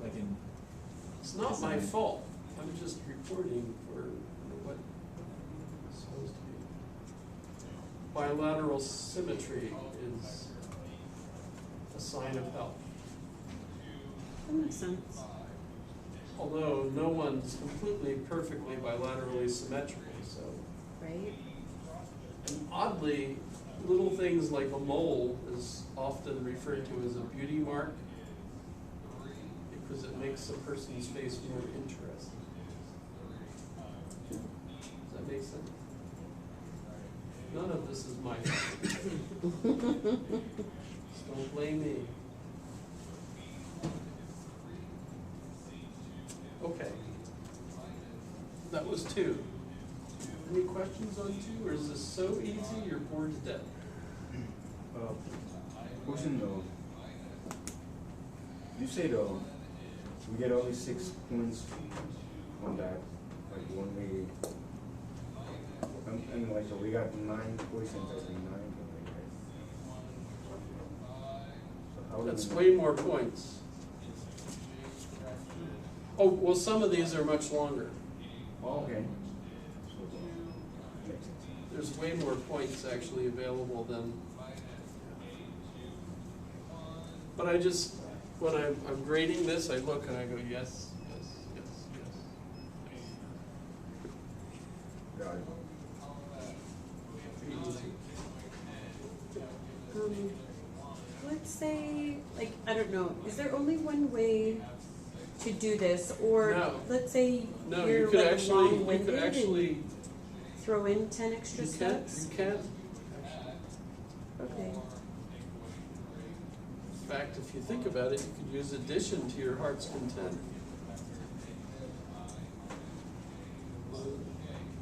like in. It's not my fault. I'm just reporting for what it's supposed to be. Bilateral symmetry is a sign of health. That makes sense. Although no one's completely perfectly bilaterally symmetrical, so. Right? And oddly, little things like a mole is often referred to as a beauty mark because it makes a person's face more interesting. Does that make sense? None of this is my fault. Just don't blame me. Okay. That was 2. Any questions on 2, or is this so easy you're bored to death? Question though, you say though, we get only 6 points on that, like one way. And like, so we got 9 questions, I think 9, right? So how do That's we- way more points. Oh, well, some of these are much longer. Oh, okay. So, makes sense. There's way more points actually available than. But I just, when I'm grading this, I look and I go, yes, yes, yes, yes. Got it. Pretty easy. Let's say, like, I don't know, is there only one way to do this? Or No. let's say No, you you're could like actually, long-winded and throw in 10 extra you can, steps? you can. Okay. In fact, if you think about it, you could use addition to your heart's content.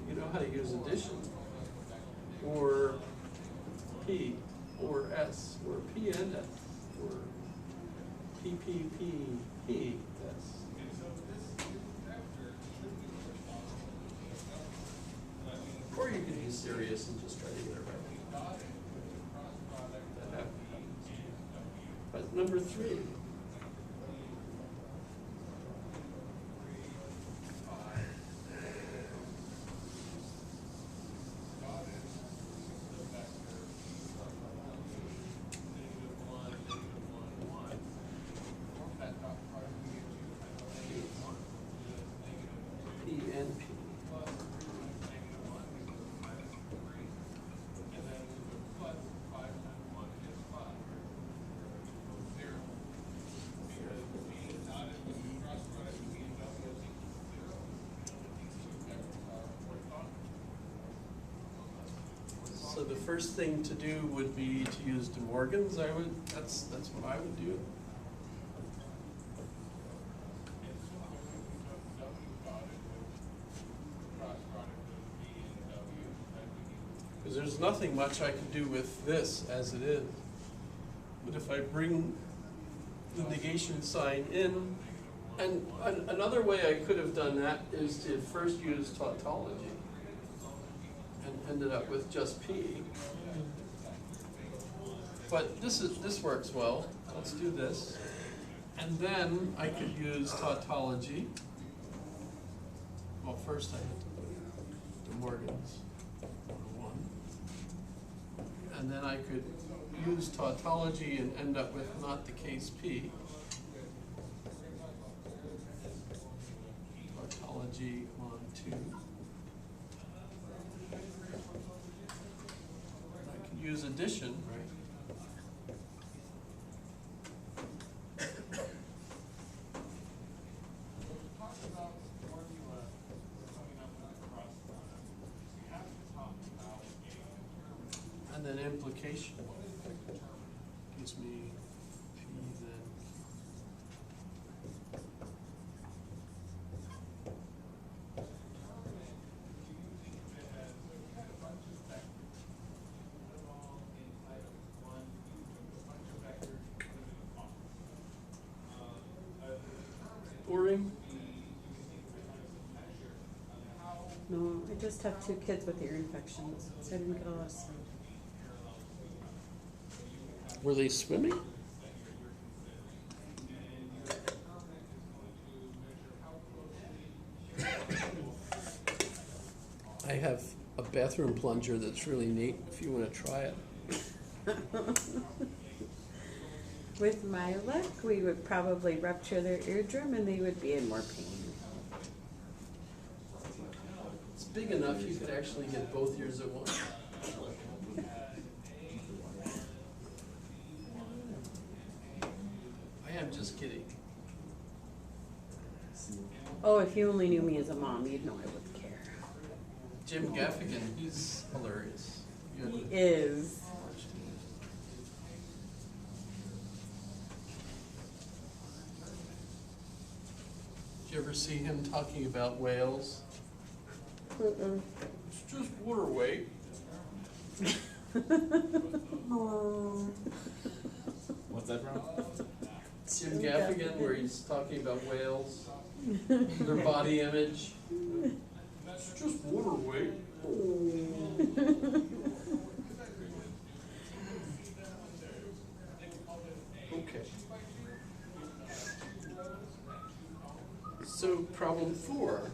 You know how to use addition. Or P, or S, or P and S, or P, S. Or you could be serious and just try to get it right. That happens. But number 3. P and P. So the first thing to do would be to use De Morgan's. That's what I would do. Because there's nothing much I can do with this as it is. But if I bring the negation sign in, and another way I could have done that is to first use tautology and ended up with just P. But this works well. Let's do this. And then I could use tautology. Well, first I had to put De Morgan's 101. And then I could use tautology and end up with not the case P. Tautology on 2. I could use addition, right? And then implication gives me P then. Boring? No, I just have 2 kids with ear infections, so I didn't get a lot of sleep. Were they swimming? I have a bathroom plunger that's really neat if you want to try it. With my luck, we would probably rupture their eardrum and they would be in more pain. It's big enough you could actually get both ears at once. I am just kidding. Oh, if you only knew me as a mom, you'd know I wouldn't care. Jim Gaffigan, he's hilarious. You have He to is. watch him. Did you ever see him talking about whales? Mm-mm. It's just water weight. What's that from? Jim Gaffigan, where he's talking about whales, their body image. It's just water weight. Okay. So problem 4.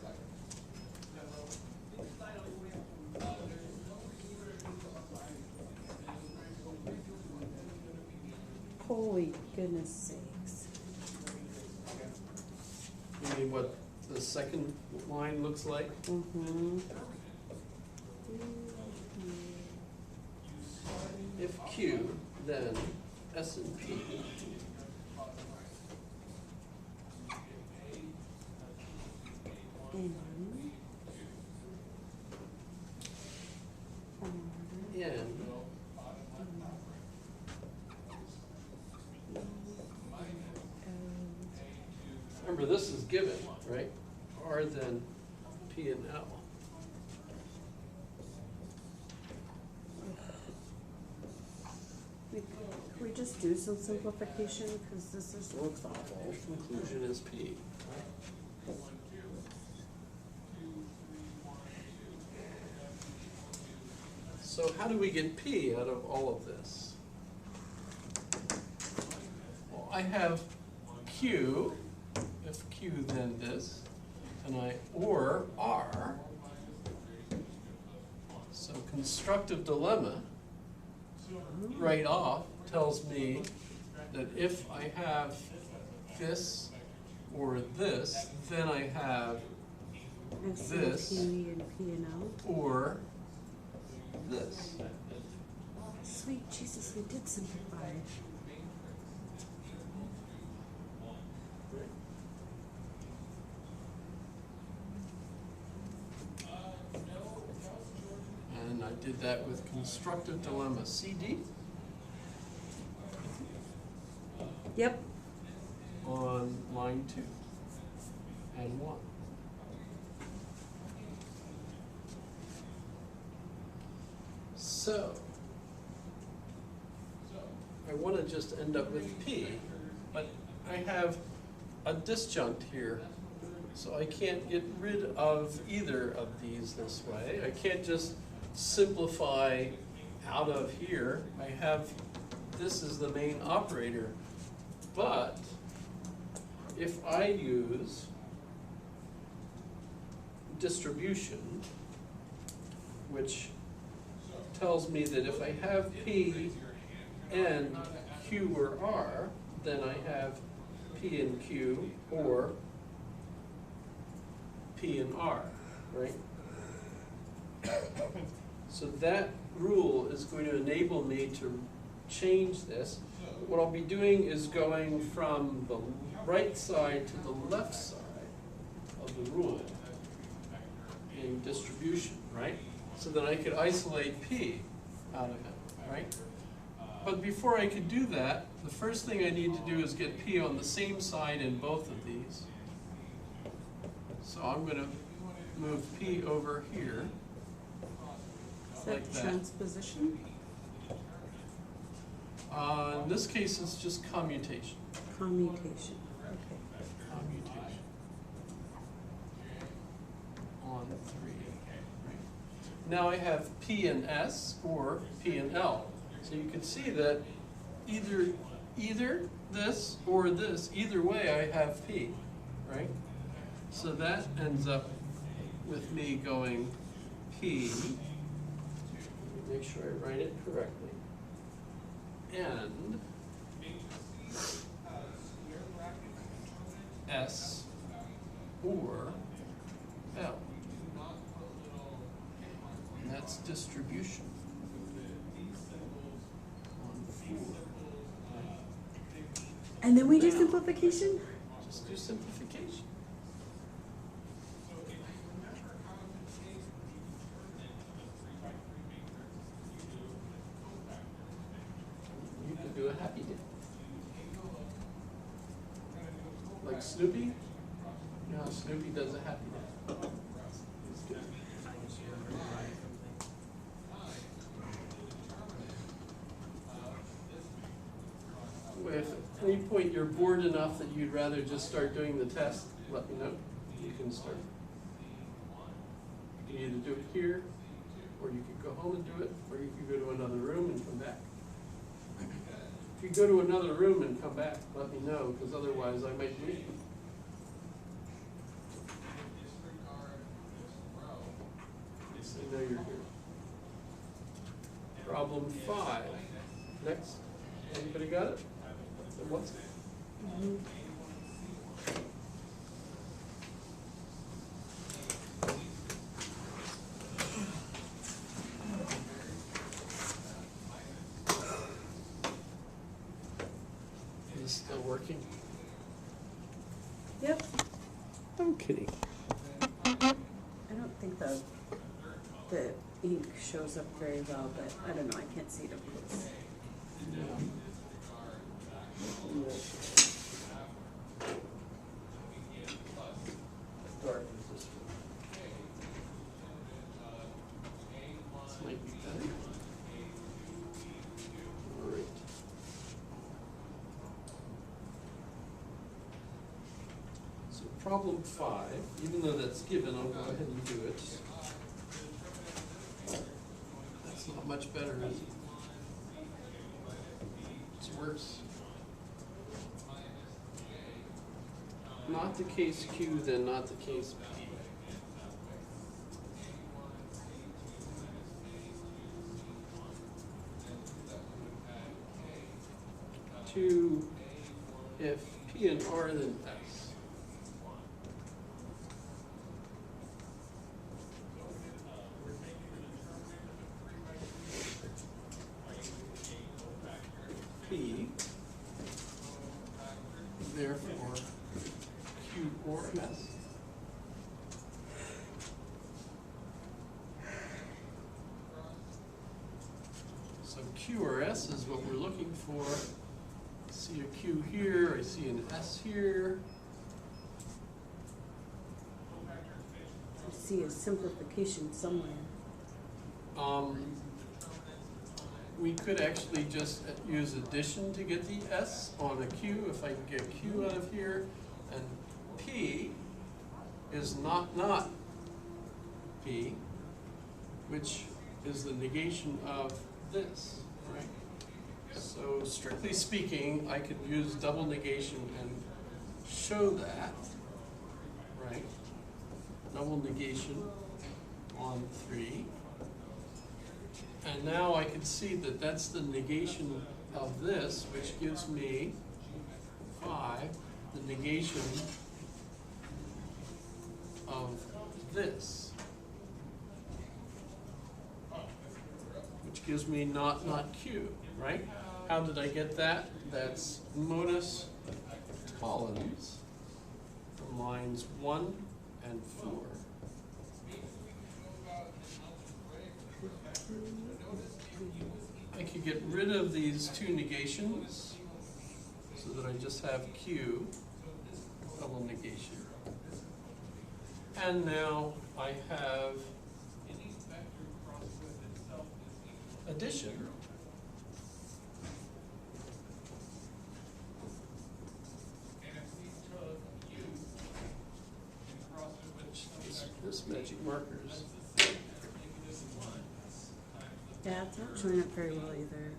Holy goodness sakes. You mean what the second line looks like? Mm-hmm. If Q, then S and P. N. Remember, this is given, right? R then P and L. Can we just do some simplification, because this just looks awful. Conclusion is P. So how do we get P out of all of this? Well, I have Q, if Q then this, and or R. So constructive dilemma right off tells me that if I have this or this, then I have this S&P and P and L. or this. Sweet Jesus, we did simplify. And I did that with constructive dilemma. CD Yep. on line 2 and 1. So, I want to just end up with P, but I have a disjunct here, so I can't get rid of either of these this way. I can't just simplify out of here. I have, this is the main operator, but if I use distribution, which tells me that if I have P and Q or R, then I have P and Q or P and R, right? So that rule is going to enable me to change this. What I'll be doing is going from the right side to the left side of the rule in distribution, right? So that I could isolate P out of it, right? But before I could do that, the first thing I need to do is get P on the same side in both of these. So I'm going to move P over here, Is that like that. transposition? In this case, it's just commutation. Commutation. Okay. Commutation on 3. Right. Now I have P and S or P and L. So you can see that either this or this, either way I have P, right? So that ends up with me going P, make sure I write it correctly, and S or L. And that's distribution on 4. And then we do Now, simplification? just do simplification. You can do a happy day. Like Snoopy? You know how Snoopy does a happy day? It's good. If at any point you're bored enough that you'd rather just start doing the test, let me know. You can start. You can either do it here, or you could go home and do it, or you could go to another room and come back. If you go to another room and come back, let me know, because otherwise I might leave. So now you're here. Problem 5. Next. Anybody got it? And what's it? Is this still working? Yep. I'm kidding. I don't think the ink shows up very well, but I don't know, I can't see it up close. Yeah. Dark is this one. This might be better. Great. So problem 5, even though that's given, I'll go ahead and do it. That's not much better, is it? It's worse. Not the case Q, then not the case P. To if P and R, then S. P, therefore Q or S. looking for. I see a Q here, I see an S here. I see a simplification somewhere. We could actually just use addition to get the S on a Q, if I can get Q out of here, and P is not P, which is the negation of this, right? So strictly speaking, I could use double negation and show that, right? Double negation on 3. And now I can see that that's the negation of this, which gives me 5, the negation of this, which gives me not Q, right? How did I get that? That's modus tollens from lines 1 and 4. I could get rid of these two negations so that I just have Q, double negation. And now I have addition. This magic markers. Yeah, it's not showing up very well either.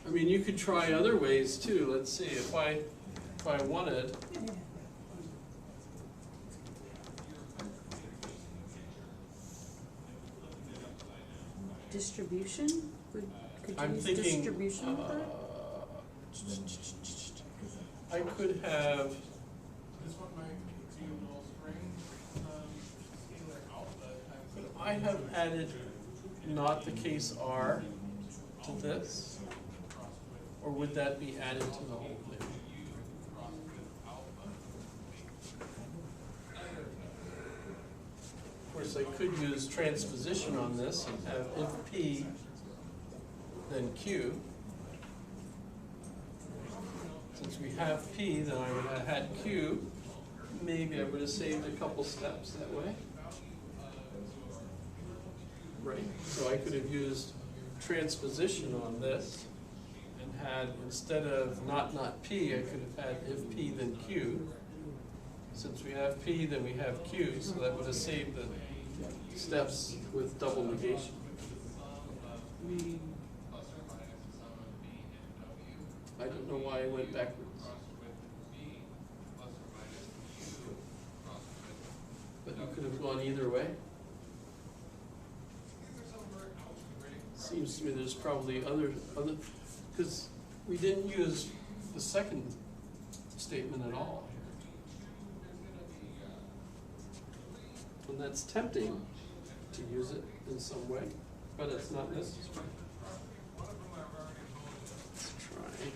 I mean, you could try other ways too. Let's see, if I wanted, Distribution? Could you I'm use thinking, distribution with that? I could have, This one might be a little string, scalar alpha times. I have added not the case R to this, or would that be added to the whole thing? Of course, I could use transposition on this and have if P, then Q. Since we have P, then I would have had Q. Maybe I would have saved a couple steps that way. Right, so I could have used transposition on this and had, instead of not P, I could have had if P then Q. Since we have P, then we have Q, so that would have saved the steps with double negation. I don't know why I went backwards. But you could have gone either way. Seems to me there's probably other, because we didn't use the second statement at all. And that's tempting to use it in some way, but it's not necessary. Let's try.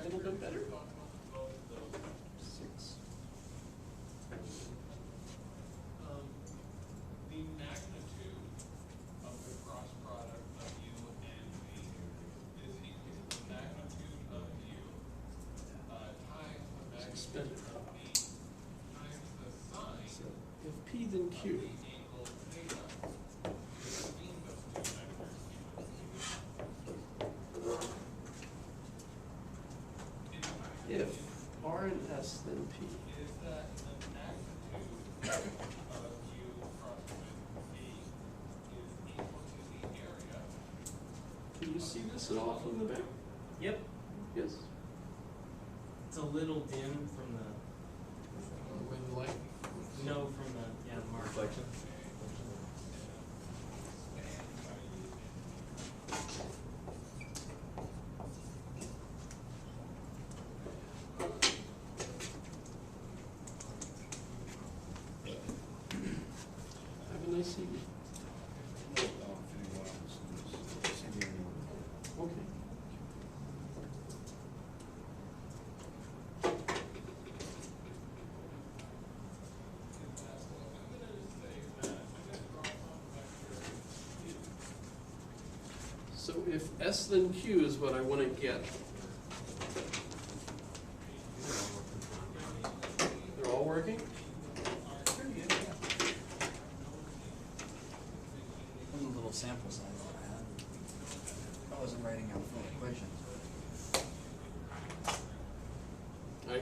A little bit better. 6. The magnitude of the cross product of U and V is equal to the magnitude of U times the magnitude of V times the sine So if P then Q. equals theta. Between those two vectors. If R and S then P. Is that the magnitude of U crossed with V is equal to the area. Can you see this at all from the back? Yep, Yes. it's a little dim from the, When light. no, from the, yeah, mark. Reflection? I see you? Okay. So if S then Q is what I want to get. They're all working? One of the little sample size that I had. I wasn't writing out full equations. I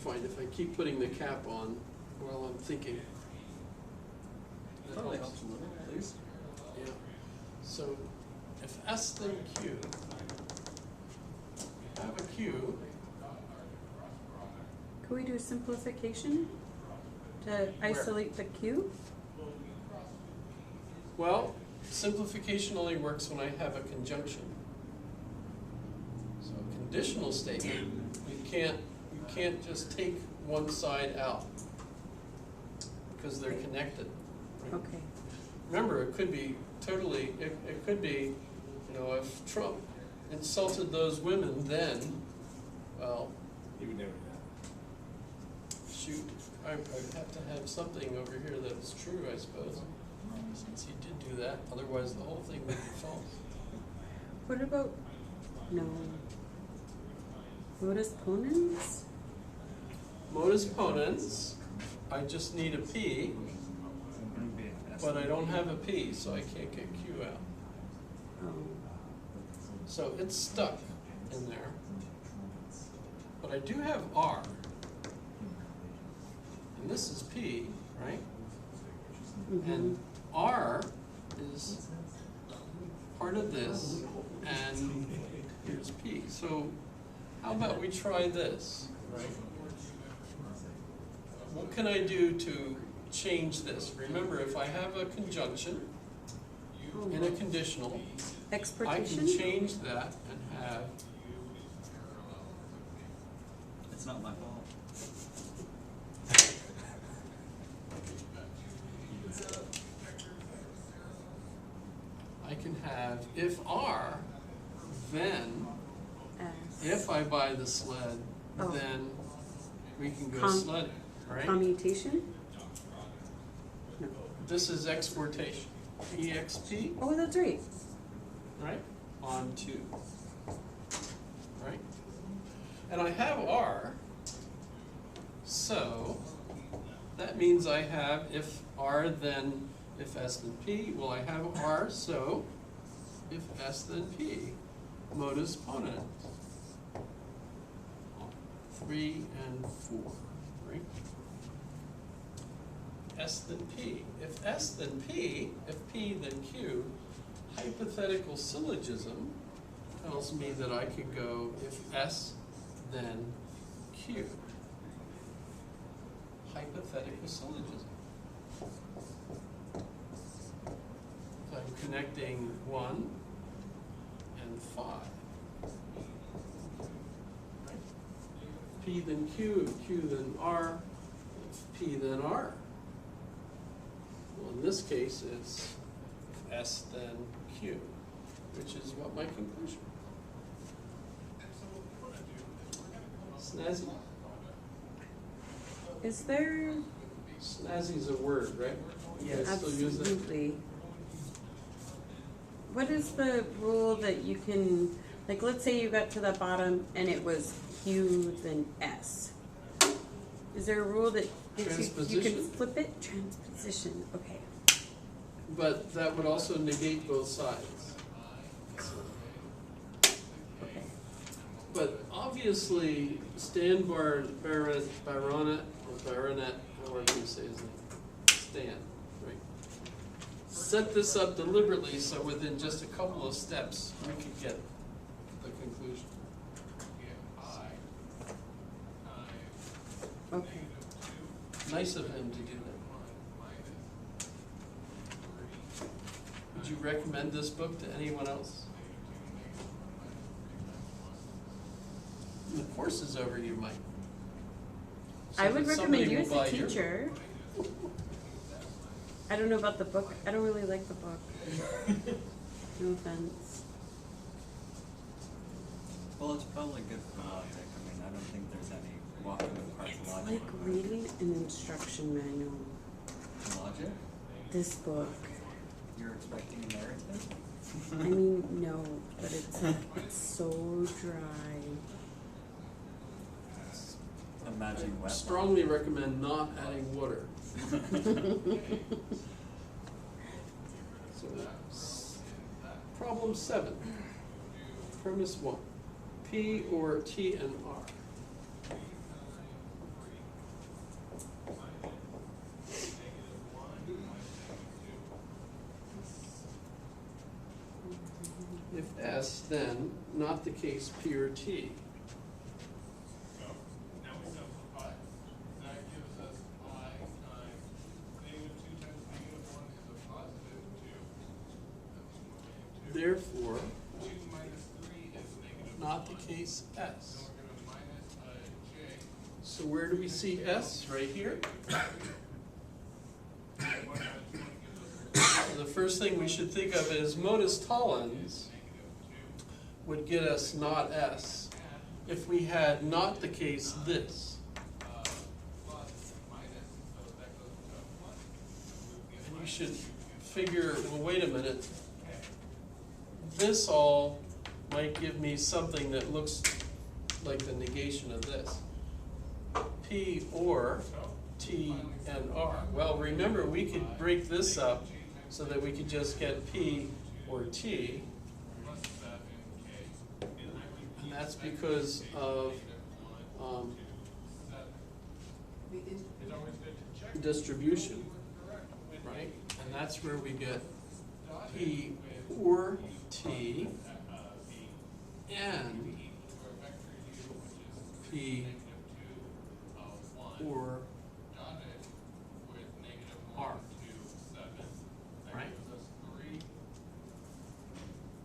find if I keep putting the cap on while I'm thinking. that Probably helps. helps a little, at least. Yeah. So if S then Q, I have a Q, Can we do simplification to isolate the Q? well, simplification only works when I have a conjunction. So a conditional statement, you can't just take one side out because they're connected. Okay. Remember, it could be totally, it could be, you know, if Trump insulted those women then, well, He would never do that. shoot, I'd have to have something over here that's true, I suppose, since he did do that, otherwise the whole thing would be false. What about, no. Modus ponens? Modus ponens, I just need a P, but I don't have a P, so I can't get Q out. Oh, So it's stuck in there. But I do have R. And this is P, right? And R is part of this, and here's P. So how about we try this, right? What can I do to change this? Remember, if I have a conjunction in a conditional, I can exportation? change that and have, It's not my fault. I can have if R, then S. if I buy the sled, Oh. then we can go Com- sledding, right? Commutation? No. This is exportation, EXP, Oh, that's right. right? On to, right? And I have R, so that means I have if R then if S then P. Well, I have R, so if S then P, modus ponens. 3 and 4, right? S then P. If S then P, if P then Q, hypothetical syllogism tells me that I could go if S then Q. Hypothetical syllogism. So I'm connecting 1 and 5. Right? P then Q, Q then R, P then R. Well, in this case, it's S then Q, which is what my conclusion. Snazzy? Is there, Snazzy's a word, right? You guys still use it? absolutely. What is the rule that you can, like, let's say you got to the bottom and it was Q then S. Is there a rule that gives you can Transposition? flip it? Transposition, okay. But that would also negate both sides. Okay. But obviously, Stan Baronet, however you say his name, Stan, right? Set this up deliberately so within just a couple of steps, we could get the conclusion. Okay. Nice of him to do that. Would you recommend this book to anyone else? When the course is over, you might. So I would that recommend somebody you will as buy a your book. teacher. I don't know about the book. I don't really like the book. No offense. Well, it's probably good for logic. I mean, I don't think there's any walking apart It's logic. like reading an instruction manual. Logic? This book. You're expecting a narrative? I mean, no, but it's like, it's so dry. Imagine wet. Strongly recommend not adding water. So, problem 7, premise 1, P or T and R. If S, then not the case P or T. So, now we simplify. That gives us I times -2 times -1 is a positive 2. Therefore, 2 minus 3 is -1. not the case So S. we're gonna minus J. So where do we see S? Right here? 1 minus 1 gives us So the first thing we should think of is modus tollens would get us not S if we had not the case this. plus minus, so that goes to 1. And you should figure, well, wait a minute. This all might give me something that looks like the negation of this. P or T and R. Well, remember, we could break this up so that we could just get P or T. Plus 7K is And that's because of We did, It's always good to check. distribution, right? And that's where we get P or T and P or R, right?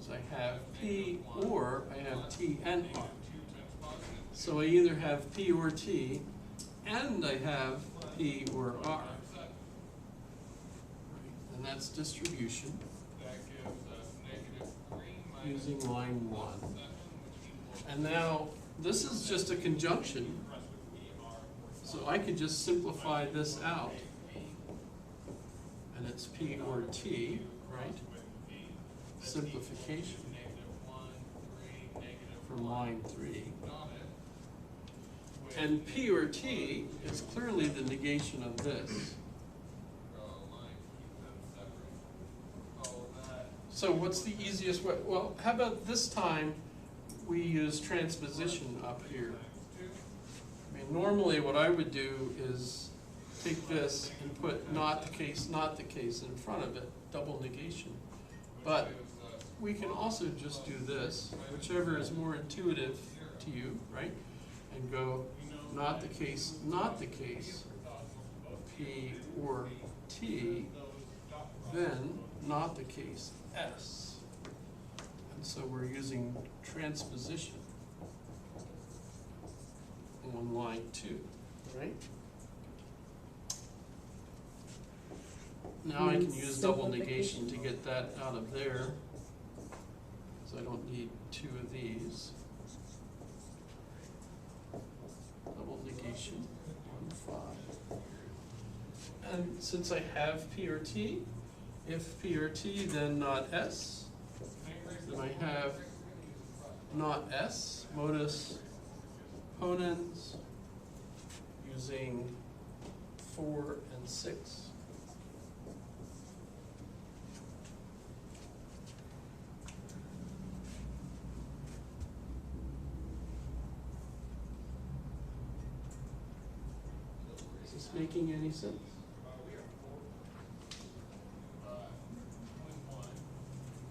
So I have P or I have T and R. So I either have P or T and I have P or R. And that's distribution That gives us -3 minus using line 1. And now this is just a conjunction, so I could just simplify this out. And it's P or T, right? Simplification from line 3. And P or T is clearly the negation of this. So what's the easiest way? Well, how about this time we use transposition up here? I mean, normally what I would do is take this and put not the case in front of it, double negation. But we can also just do this, whichever is more intuitive to you, right? And go not the case, P or T, then not the case, S. And so we're using transposition on line 2, right? Now I can use double negation to get that out of there, so I don't need 2 of these. Double negation, 1, 5. And since I have P or T, if P or T, then not S, then I have not S, modus ponens, using 4 and 6. Is this making any sense?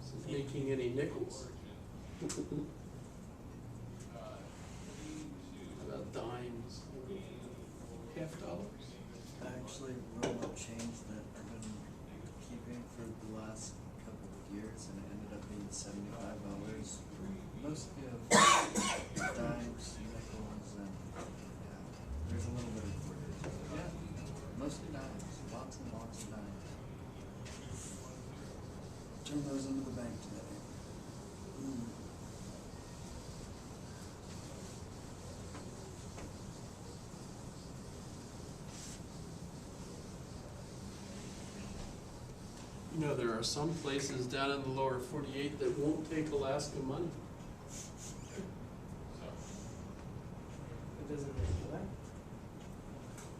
Is it making any nickels? How about dimes? $50? I actually wrote a change that I've been keeping for the last couple of years, and it ended up being $75. Mostly of dimes, nickels, and there's a little bit of quarters. Yeah, mostly dimes, lots and lots of dimes. Turn those into the bank today. You know, there are some places down in the lower 48 that won't take Alaska money. It doesn't make what?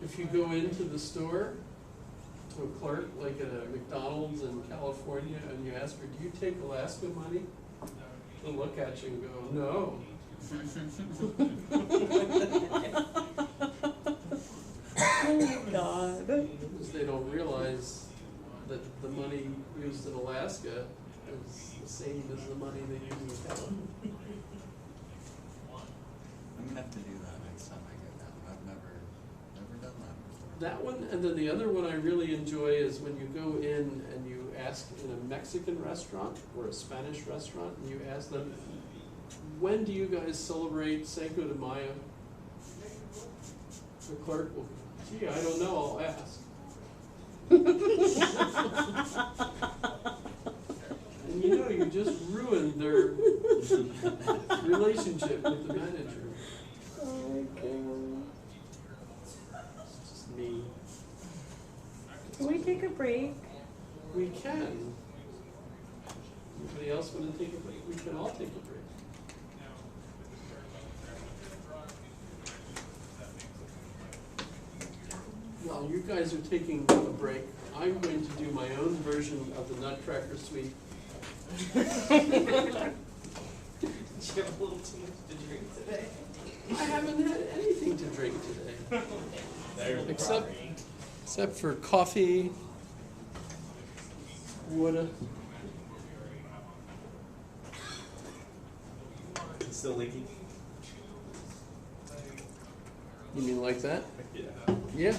If you go into the store to a clerk, like at a McDonald's in California, and you ask her, do you take Alaska money? They'll look at you and go, no. Oh my god. Because they don't realize that the money used in Alaska is the same as the money they use in California. I'm gonna have to do that next time I go down. I've never done that before. That one, and then the other one I really enjoy is when you go in and you ask in a Mexican restaurant or a Spanish restaurant, and you ask them, when do you guys celebrate Cinco de Mayo? The clerk will, gee, I don't know, I'll ask. And you know, you just ruined their relationship with the manager. Oh my god. It's just me. Can we take a break? We can. Anybody else want to take a break? We can all take a break. While you guys are taking a break, I'm going to do my own version of the Nutcracker Suite. Did you have a little too much to drink today? I haven't had anything to drink today. Except for coffee, water. Still leaking? You mean like that? Yeah. Yeah.